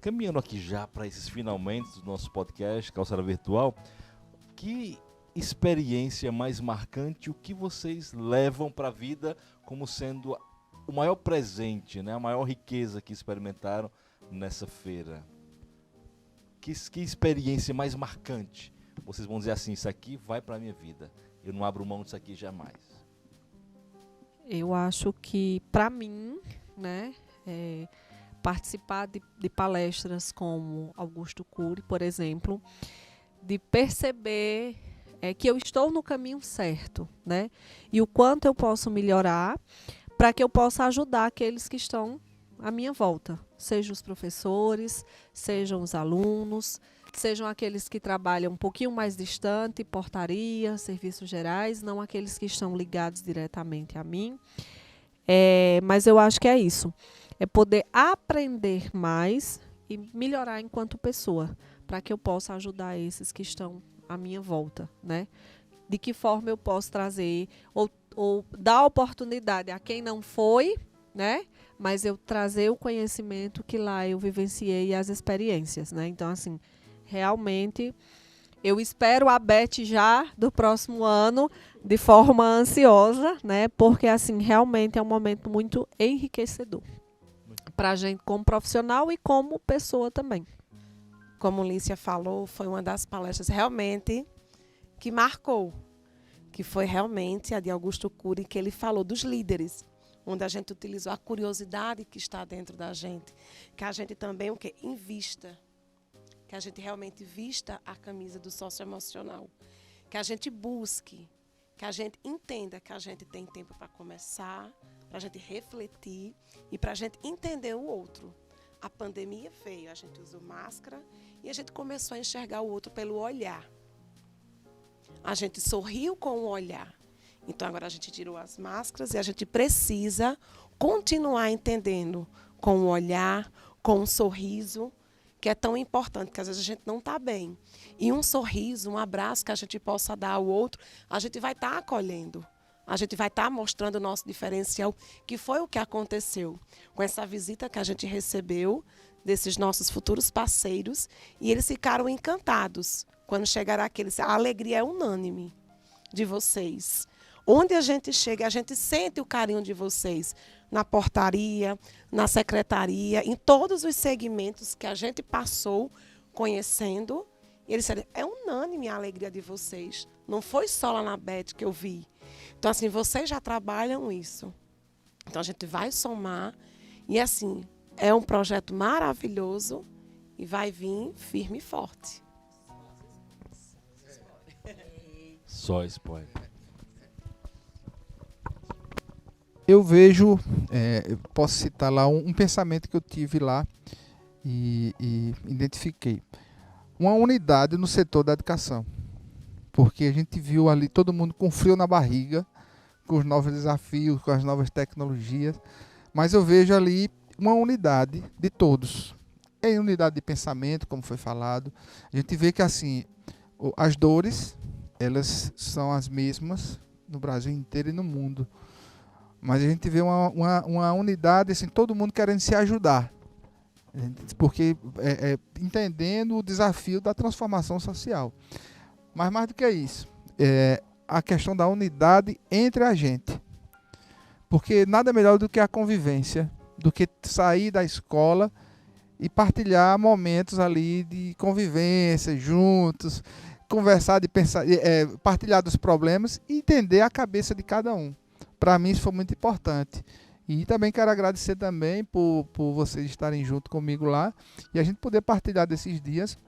Caminhando aqui já para esses finalmente do nosso podcast, Calçada Virtual, que experiência mais marcante, o que vocês levam para a vida como sendo o maior presente, né? A maior riqueza que experimentaram nessa feira? Que experiência mais marcante? Vocês vão dizer assim, isso aqui vai para a minha vida. Eu não abro mão disso aqui jamais. Eu acho que, para mim, né, participar de palestras como Augusto Cury, por exemplo, de perceber que eu estou no caminho certo, né, e o quanto eu posso melhorar para que eu possa ajudar aqueles que estão à minha volta, sejam os professores, sejam os alunos, sejam aqueles que trabalham um pouquinho mais distante, portaria, serviços gerais, não aqueles que estão ligados diretamente a mim. Mas eu acho que é isso, é poder aprender mais e melhorar enquanto pessoa, para que eu possa ajudar esses que estão à minha volta, né? De que forma eu posso trazer ou dar oportunidade a quem não foi, né? Mas eu trazer o conhecimento que lá eu vivenciei e as experiências, né? Então, assim, realmente, eu espero a Beth já do próximo ano de forma ansiosa, né? Porque, assim, realmente é um momento muito enriquecedor para a gente como profissional e como pessoa também. Como Lícia falou, foi uma das palestras realmente que marcou, que foi realmente a de Augusto Cury, que ele falou dos líderes, onde a gente utilizou a curiosidade que está dentro da gente, que a gente também invista, que a gente realmente vista a camisa do socioemocional, que a gente busque, que a gente entenda que a gente tem tempo para começar, para a gente refletir e para a gente entender o outro. A pandemia veio, a gente usou máscara e a gente começou a enxergar o outro pelo olhar. A gente sorriu com o olhar. Então agora a gente tirou as máscaras e a gente precisa continuar entendendo com o olhar, com um sorriso, que é tão importante, porque às vezes a gente não está bem. E um sorriso, um abraço que a gente possa dar ao outro, a gente vai estar acolhendo. A gente vai estar mostrando o nosso diferencial, que foi o que aconteceu com essa visita que a gente recebeu desses nossos futuros parceiros, e eles ficaram encantados quando chegaram aqui. A alegria é unânime de vocês. Onde a gente chega, a gente sente o carinho de vocês, na portaria, na secretaria, em todos os segmentos que a gente passou conhecendo. E eles disseram, é unânime a alegria de vocês. Não foi só lá na BET que eu vi. Então, assim, vocês já trabalham isso. Então, a gente vai somar. E, assim, é um projeto maravilhoso e vai vir firme e forte. Só spoiler. Eu vejo, eu posso citar lá um pensamento que eu tive lá e identifiquei. Uma unidade no setor da educação. Porque a gente viu ali todo mundo com frio na barriga, com os novos desafios, com as novas tecnologias. Mas eu vejo ali uma unidade de todos. É unidade de pensamento, como foi falado. A gente vê que assim, as dores, elas são as mesmas no Brasil inteiro e no mundo. Mas a gente vê uma unidade, assim, todo mundo querendo se ajudar. Porque entendendo o desafio da transformação social. Mas mais do que isso, a questão da unidade entre a gente. Porque nada melhor do que a convivência, do que sair da escola e partilhar momentos ali de convivência, juntos, conversar, de pensar, partilhar dos problemas e entender a cabeça de cada um. Para mim isso foi muito importante. E também quero agradecer também por vocês estarem junto comigo lá e a gente poder partilhar desses dias.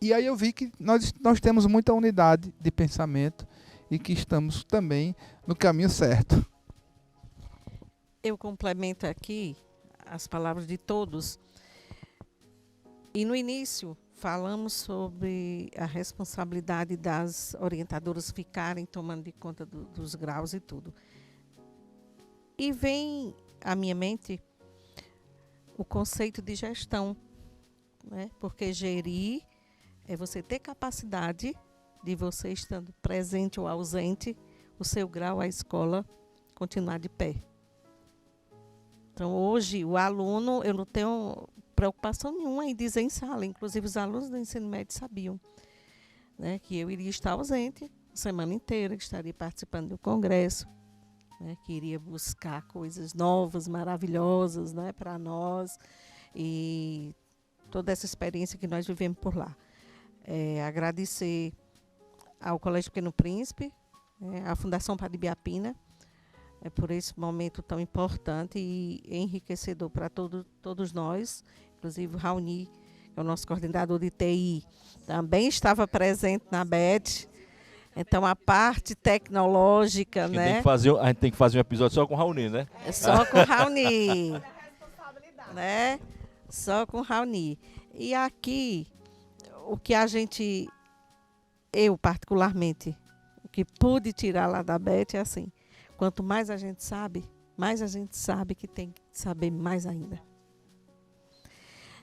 E aí eu vi que nós temos muita unidade de pensamento e que estamos também no caminho certo. Eu complemento aqui as palavras de todos. E no início falamos sobre a responsabilidade das orientadoras ficarem tomando de conta dos graus e tudo. E vem à minha mente o conceito de gestão, né? Porque gerir é você ter capacidade de você estando presente ou ausente, o seu grau, a escola, continuar de pé. Então, hoje, o aluno, eu não tenho preocupação nenhuma em dizer em sala, inclusive os alunos do ensino médio sabiam, né, que eu iria estar ausente a semana inteira, que estaria participando do congresso, né, que iria buscar coisas novas, maravilhosas, né, para nós, e toda essa experiência que nós vivemos por lá. Agradecer ao Colégio Pequeno Príncipe, à Fundação Padre Biapina, por esse momento tão importante e enriquecedor para todos nós, inclusive o Raoni, que é o nosso coordenador de TI, também estava presente na BET. Então, a parte tecnológica, né? A gente tem que fazer um episódio só com o Raoni, né? Só com o Raoni. Né? Só com o Raoni. E aqui, o que eu particularmente, o que pude tirar lá da BET é assim, quanto mais a gente sabe que tem que saber mais ainda.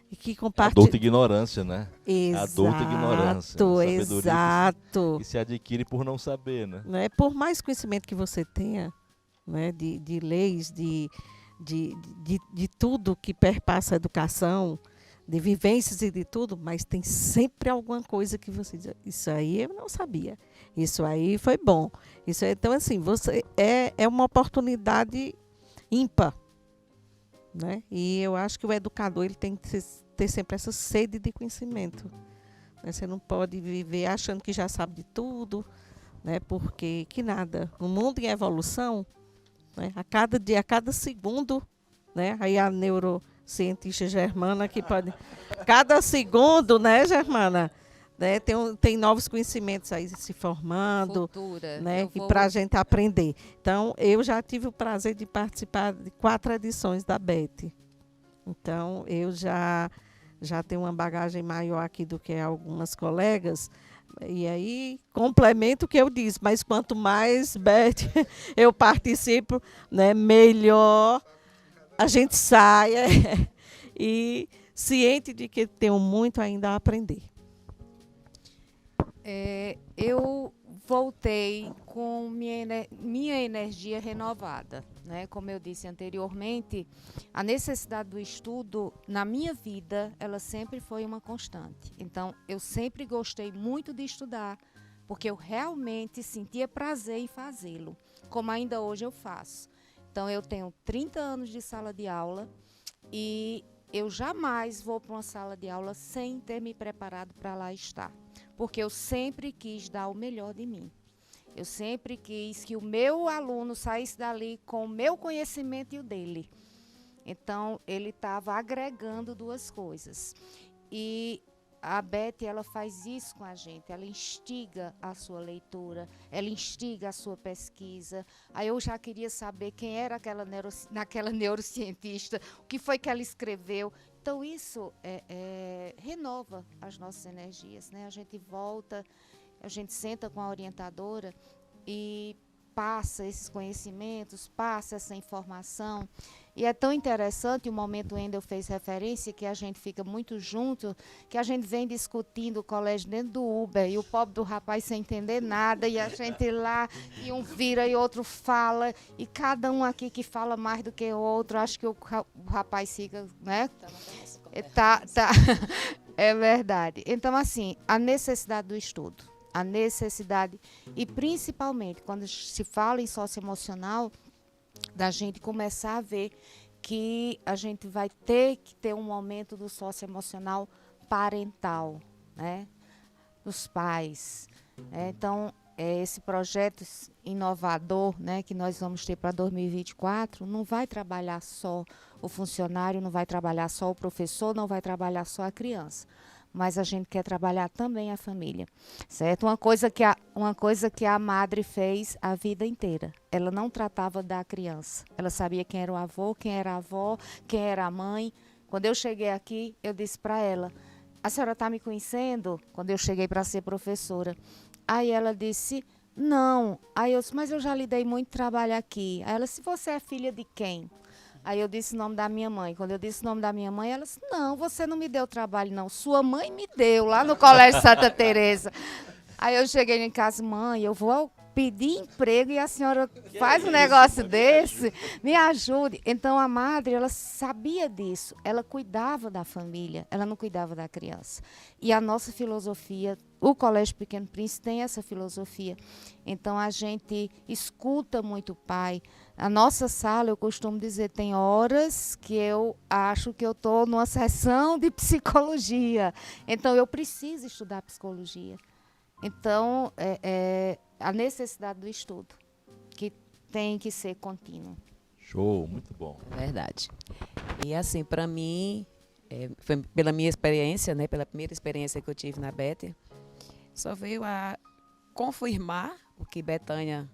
E que Adulta ignorância, né? Exato, Adulta ignorância. Exato. Que se adquire por não saber, né? Não é? Por mais conhecimento que você tenha, né, de leis, de tudo que perpassa a educação, de vivências e de tudo, mas tem sempre alguma coisa que você diz, isso aí eu não sabia, isso aí foi bom. Isso aí, então, assim, você é uma oportunidade ímpar, né? E eu acho que o educador ele tem que ter sempre essa sede de conhecimento. Né? Você não pode viver achando que já sabe de tudo, né? Porque que nada. No mundo em evolução, né? A cada dia, a cada segundo, né? Aí a neurocientista Germana que pode... Cada segundo, né, Germana? né? Tem novos conhecimentos aí se formando, Futura. né? Eu E vou- para a gente aprender. Então, eu já tive o prazer de participar de 4 edições da BET. Então, eu já tenho uma bagagem maior aqui do que algumas colegas. E aí, complemento o que eu disse, mas quanto mais, Beth, eu participo, né, melhor a gente sai e ciente de que tenho muito ainda a aprender. Eu voltei com minha energia renovada, né? Como eu disse anteriormente, a necessidade do estudo na minha vida, ela sempre foi uma constante. Então, eu sempre gostei muito de estudar, porque eu realmente sentia prazer em fazê-lo, como ainda hoje eu faço. Então, eu tenho 30 anos de sala de aula e eu jamais vou para uma sala de aula sem ter me preparado para lá estar, porque eu sempre quis dar o melhor de mim. Eu sempre quis que o meu aluno saísse dali com o meu conhecimento e o dele. Então, ele estava agregando duas coisas. E a Beth, ela faz isso com a gente, ela instiga a sua leitura, ela instiga a sua pesquisa. Aí eu já queria saber quem era aquela neurocientista, o que foi que ela escreveu. Então, isso renova as nossas energias, né? A gente volta, a gente senta com a orientadora e passa esses conhecimentos, passa essa informação. E é tão interessante, o momento o Wendel fez referência, que a gente fica muito junto, que a gente vem discutindo o colégio dentro do Uber, e o pobre do rapaz sem entender nada, e a gente lá, e um vira e outro fala, e cada um aqui que fala mais do que o outro, acho que o rapaz fica, né? Tá. É verdade. Então, assim, a necessidade do estudo, a necessidade, e principalmente quando se fala em socioemocional, da gente começar a ver que a gente vai ter que ter um momento do socioemocional parental, né? Dos pais. Então, esse projeto inovador, né, que nós vamos ter para 2024, não vai trabalhar só o funcionário, não vai trabalhar só o professor, não vai trabalhar só a criança, mas a gente quer trabalhar também a família, certo? Uma coisa que a madre fez a vida inteira, ela não tratava da criança, ela sabia quem era o avô, quem era a avó, quem era a mãe. Quando eu cheguei aqui, eu disse para ela: a senhora está me conhecendo? Quando eu cheguei para ser professora. Aí ela disse: não. Aí eu disse: mas eu já lhe dei muito trabalho aqui. Aí ela disse: você é filha de quem? Aí eu disse o nome da minha mãe. Quando eu disse o nome da minha mãe, ela disse: não, você não me deu trabalho, não. Sua mãe me deu, lá no Colégio Santa Teresa. Aí eu cheguei em casa: mãe, eu vou pedir emprego e a senhora faz um negócio desse? Me ajude. Então, a madre, ela sabia disso. Ela cuidava da família, ela não cuidava da criança. E a nossa filosofia, o Colégio Pequeno Príncipe tem essa filosofia. Então, a gente escuta muito o pai. A nossa sala, eu costumo dizer, tem horas que eu acho que eu estou numa sessão de psicologia. Então, eu preciso estudar psicologia. Então, a necessidade do estudo, que tem que ser contínuo. Show, muito bom. Verdade. E assim, para mim, foi pela minha experiência, né, pela primeira experiência que eu tive na BET, só veio a confirmar o que Betânia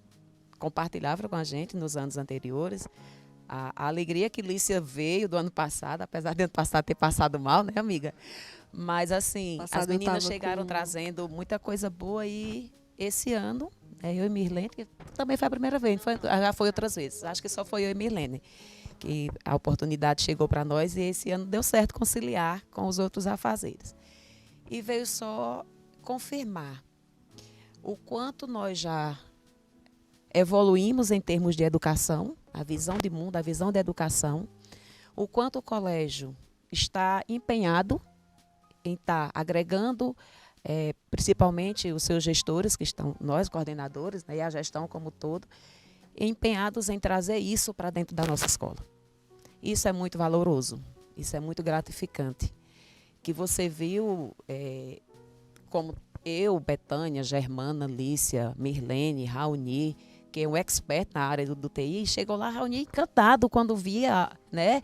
compartilhava com a gente nos anos anteriores, a alegria que Lícia veio do ano passado, apesar de ano passado ter passado mal, né, amiga? Mas assim, as meninas chegaram trazendo muita coisa boa e esse ano, eu e Mirlene, que também foi a primeira vez, já foi outras vezes, acho que só foi eu e Mirlene, que a oportunidade chegou para nós e esse ano deu certo conciliar com os outros afazeres. E veio só confirmar o quanto nós já evoluímos em termos de educação, a visão de mundo, a visão da educação, o quanto o colégio está empenhado em estar agregando, principalmente os seus gestores, que estão, nós coordenadores, né, e a gestão como um todo, empenhados em trazer isso para dentro da nossa escola. Isso é muito valoroso, isso é muito gratificante. Que você viu, como eu, Betânia, Germana, Lícia, Mirlene, Raoni, que é um expert na área do TI, chegou lá reunido encantado quando via, né?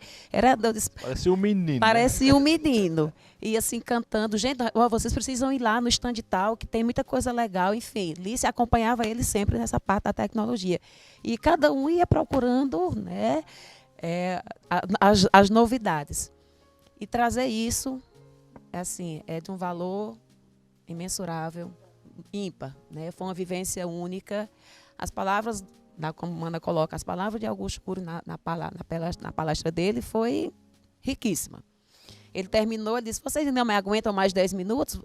Parecia um menino. Parecia um menino. E assim, cantando. Gente, ó, vocês precisam ir lá no stand tal, que tem muita coisa legal. Enfim, Lícia acompanhava ele sempre nessa parte da tecnologia. E cada um ia procurando, né, as novidades. E trazer isso, assim, é de um valor imensurável, ímpar, né? Foi uma vivência única. As palavras, como Ana coloca, as palavras de Augusto Cury na palestra dele foi riquíssima. Ele terminou, ele disse, vocês não me aguentam mais 10 minutos?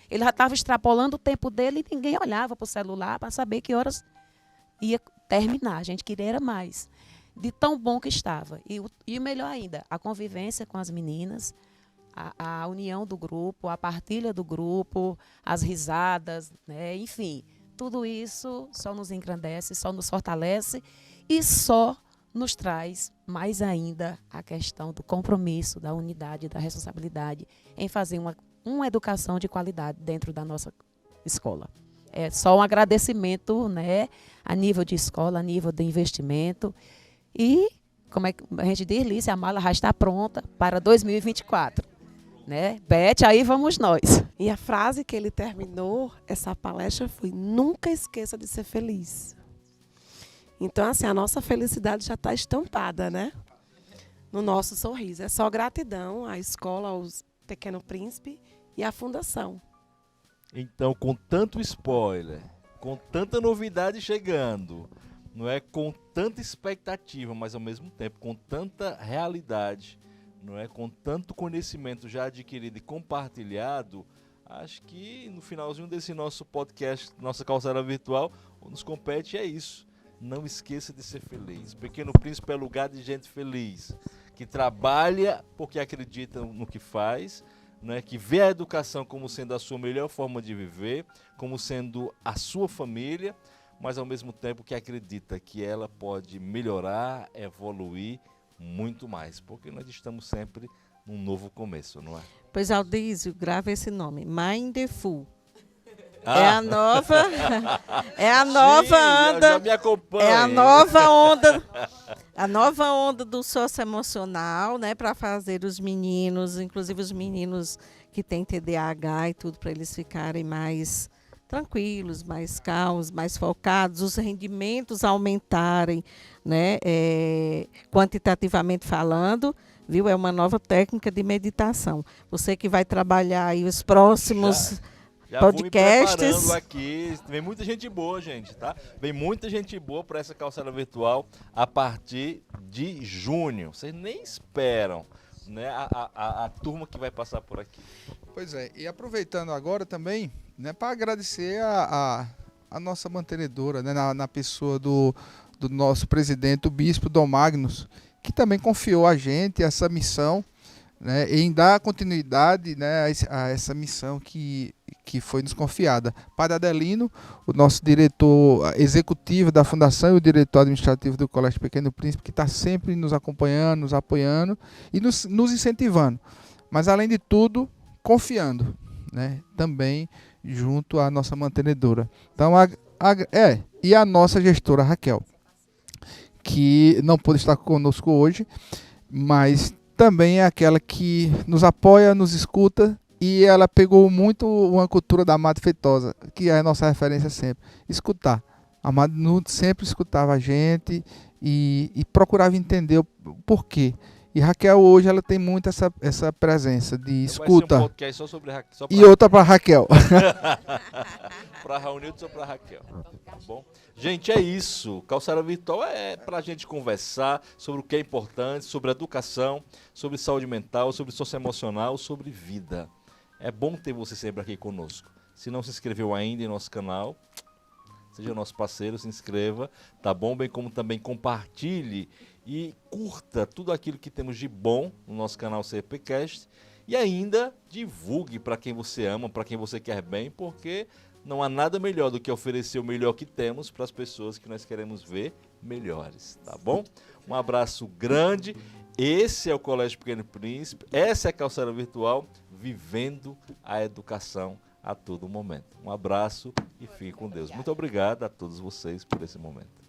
Ele já estava extrapolando o tempo dele e ninguém olhava para o celular para saber que horas ia terminar. A gente queria era mais. De tão bom que estava. E o melhor ainda, a convivência com as meninas, a união do grupo, a partilha do grupo, as risadas, né? Enfim, tudo isso só nos engrandece, só nos fortalece e só nos traz mais ainda a questão do compromisso, da unidade, da responsabilidade em fazer uma educação de qualidade dentro da nossa escola. É só um agradecimento, né, a nível de escola, a nível de investimento. E, como é que a gente diz, Lícia, a mala já está pronta para 2024. Né? Beth, aí vamos nós. E a frase que ele terminou essa palestra foi: nunca esqueça de ser feliz. Então, assim, a nossa felicidade já está estampada, né? No nosso sorriso. É só gratidão à escola, ao Pequeno Príncipe e à Fundação. Então, com tanto spoiler, com tanta novidade chegando, não é, com tanta expectativa, mas ao mesmo tempo com tanta realidade, não é, com tanto conhecimento já adquirido e compartilhado, acho que no finalzinho desse nosso podcast, nossa calçada virtual, o que nos compete é isso. Não esqueça de ser feliz. Pequeno Príncipe é lugar de gente feliz, que trabalha porque acredita no que faz, né, que vê a educação como sendo a sua melhor forma de viver, como sendo a sua família, mas ao mesmo tempo que acredita que ela pode melhorar, evoluir muito mais, porque nós estamos sempre num novo começo, não é? Pois, Aldísio, grava esse nome, Mindful. É a nova, Sim, onda, já me acompanha. é a nova onda do socioemocional, né, para fazer os meninos, inclusive os meninos que têm TDAH e tudo, para eles ficarem mais tranquilos, mais calmos, mais focados, os rendimentos aumentarem, né, quantitativamente falando, viu? É uma nova técnica de meditação. Você que vai trabalhar aí os próximos Já podcasts. Vou me preparando aqui. Vem muita gente boa, gente, tá? Vem muita gente boa para essa calçada virtual a partir de junho. Vocês nem esperam, né, a turma que vai passar por aqui. Pois é, e aproveitando agora também, né, para agradecer a nossa mantenedora, né, na pessoa do nosso presidente, o bispo Dom Magnus, que também confiou a gente essa missão, né, em dar continuidade, né, a essa missão que foi nos confiada. Padre Adelino, o nosso diretor executivo da Fundação e o diretor administrativo do Colégio Pequeno Príncipe, que está sempre nos acompanhando, nos apoiando e nos incentivando. Mas, além de tudo, confiando, né, também junto à nossa mantenedora. Então, e a nossa gestora Raquel, que não pôde estar conosco hoje, mas também é aquela que nos apoia, nos escuta, e ela pegou muito uma cultura da Amado Feitosa, que é a nossa referência sempre. Escutar. A Amado sempre escutava a gente e procurava entender o porquê. E Raquel hoje ela tem muito essa presença de escuta. Vai ser um podcast só sobre Raquel. E outra para Raquel. Para Raulnildo, só para Raquel. Tá bom? Gente, é isso. Calçada Virtual é para a gente conversar sobre o que é importante, sobre educação, sobre saúde mental, sobre socioemocional, sobre vida. É bom ter você sempre aqui conosco. Se não se inscreveu ainda em nosso canal, seja nosso parceiro, se inscreva, tá bom? Bem como também compartilhe e curta tudo aquilo que temos de bom no nosso canal CPcast e ainda divulgue para quem você ama, para quem você quer bem, porque não há nada melhor do que oferecer o melhor que temos para as pessoas que nós queremos ver melhores, tá bom? Um abraço grande. Esse é o Colégio Pequeno Príncipe, essa é a Calçada Virtual, vivendo a educação a todo momento. Um abraço e fique com Deus. Muito obrigado a todos vocês por esse momento.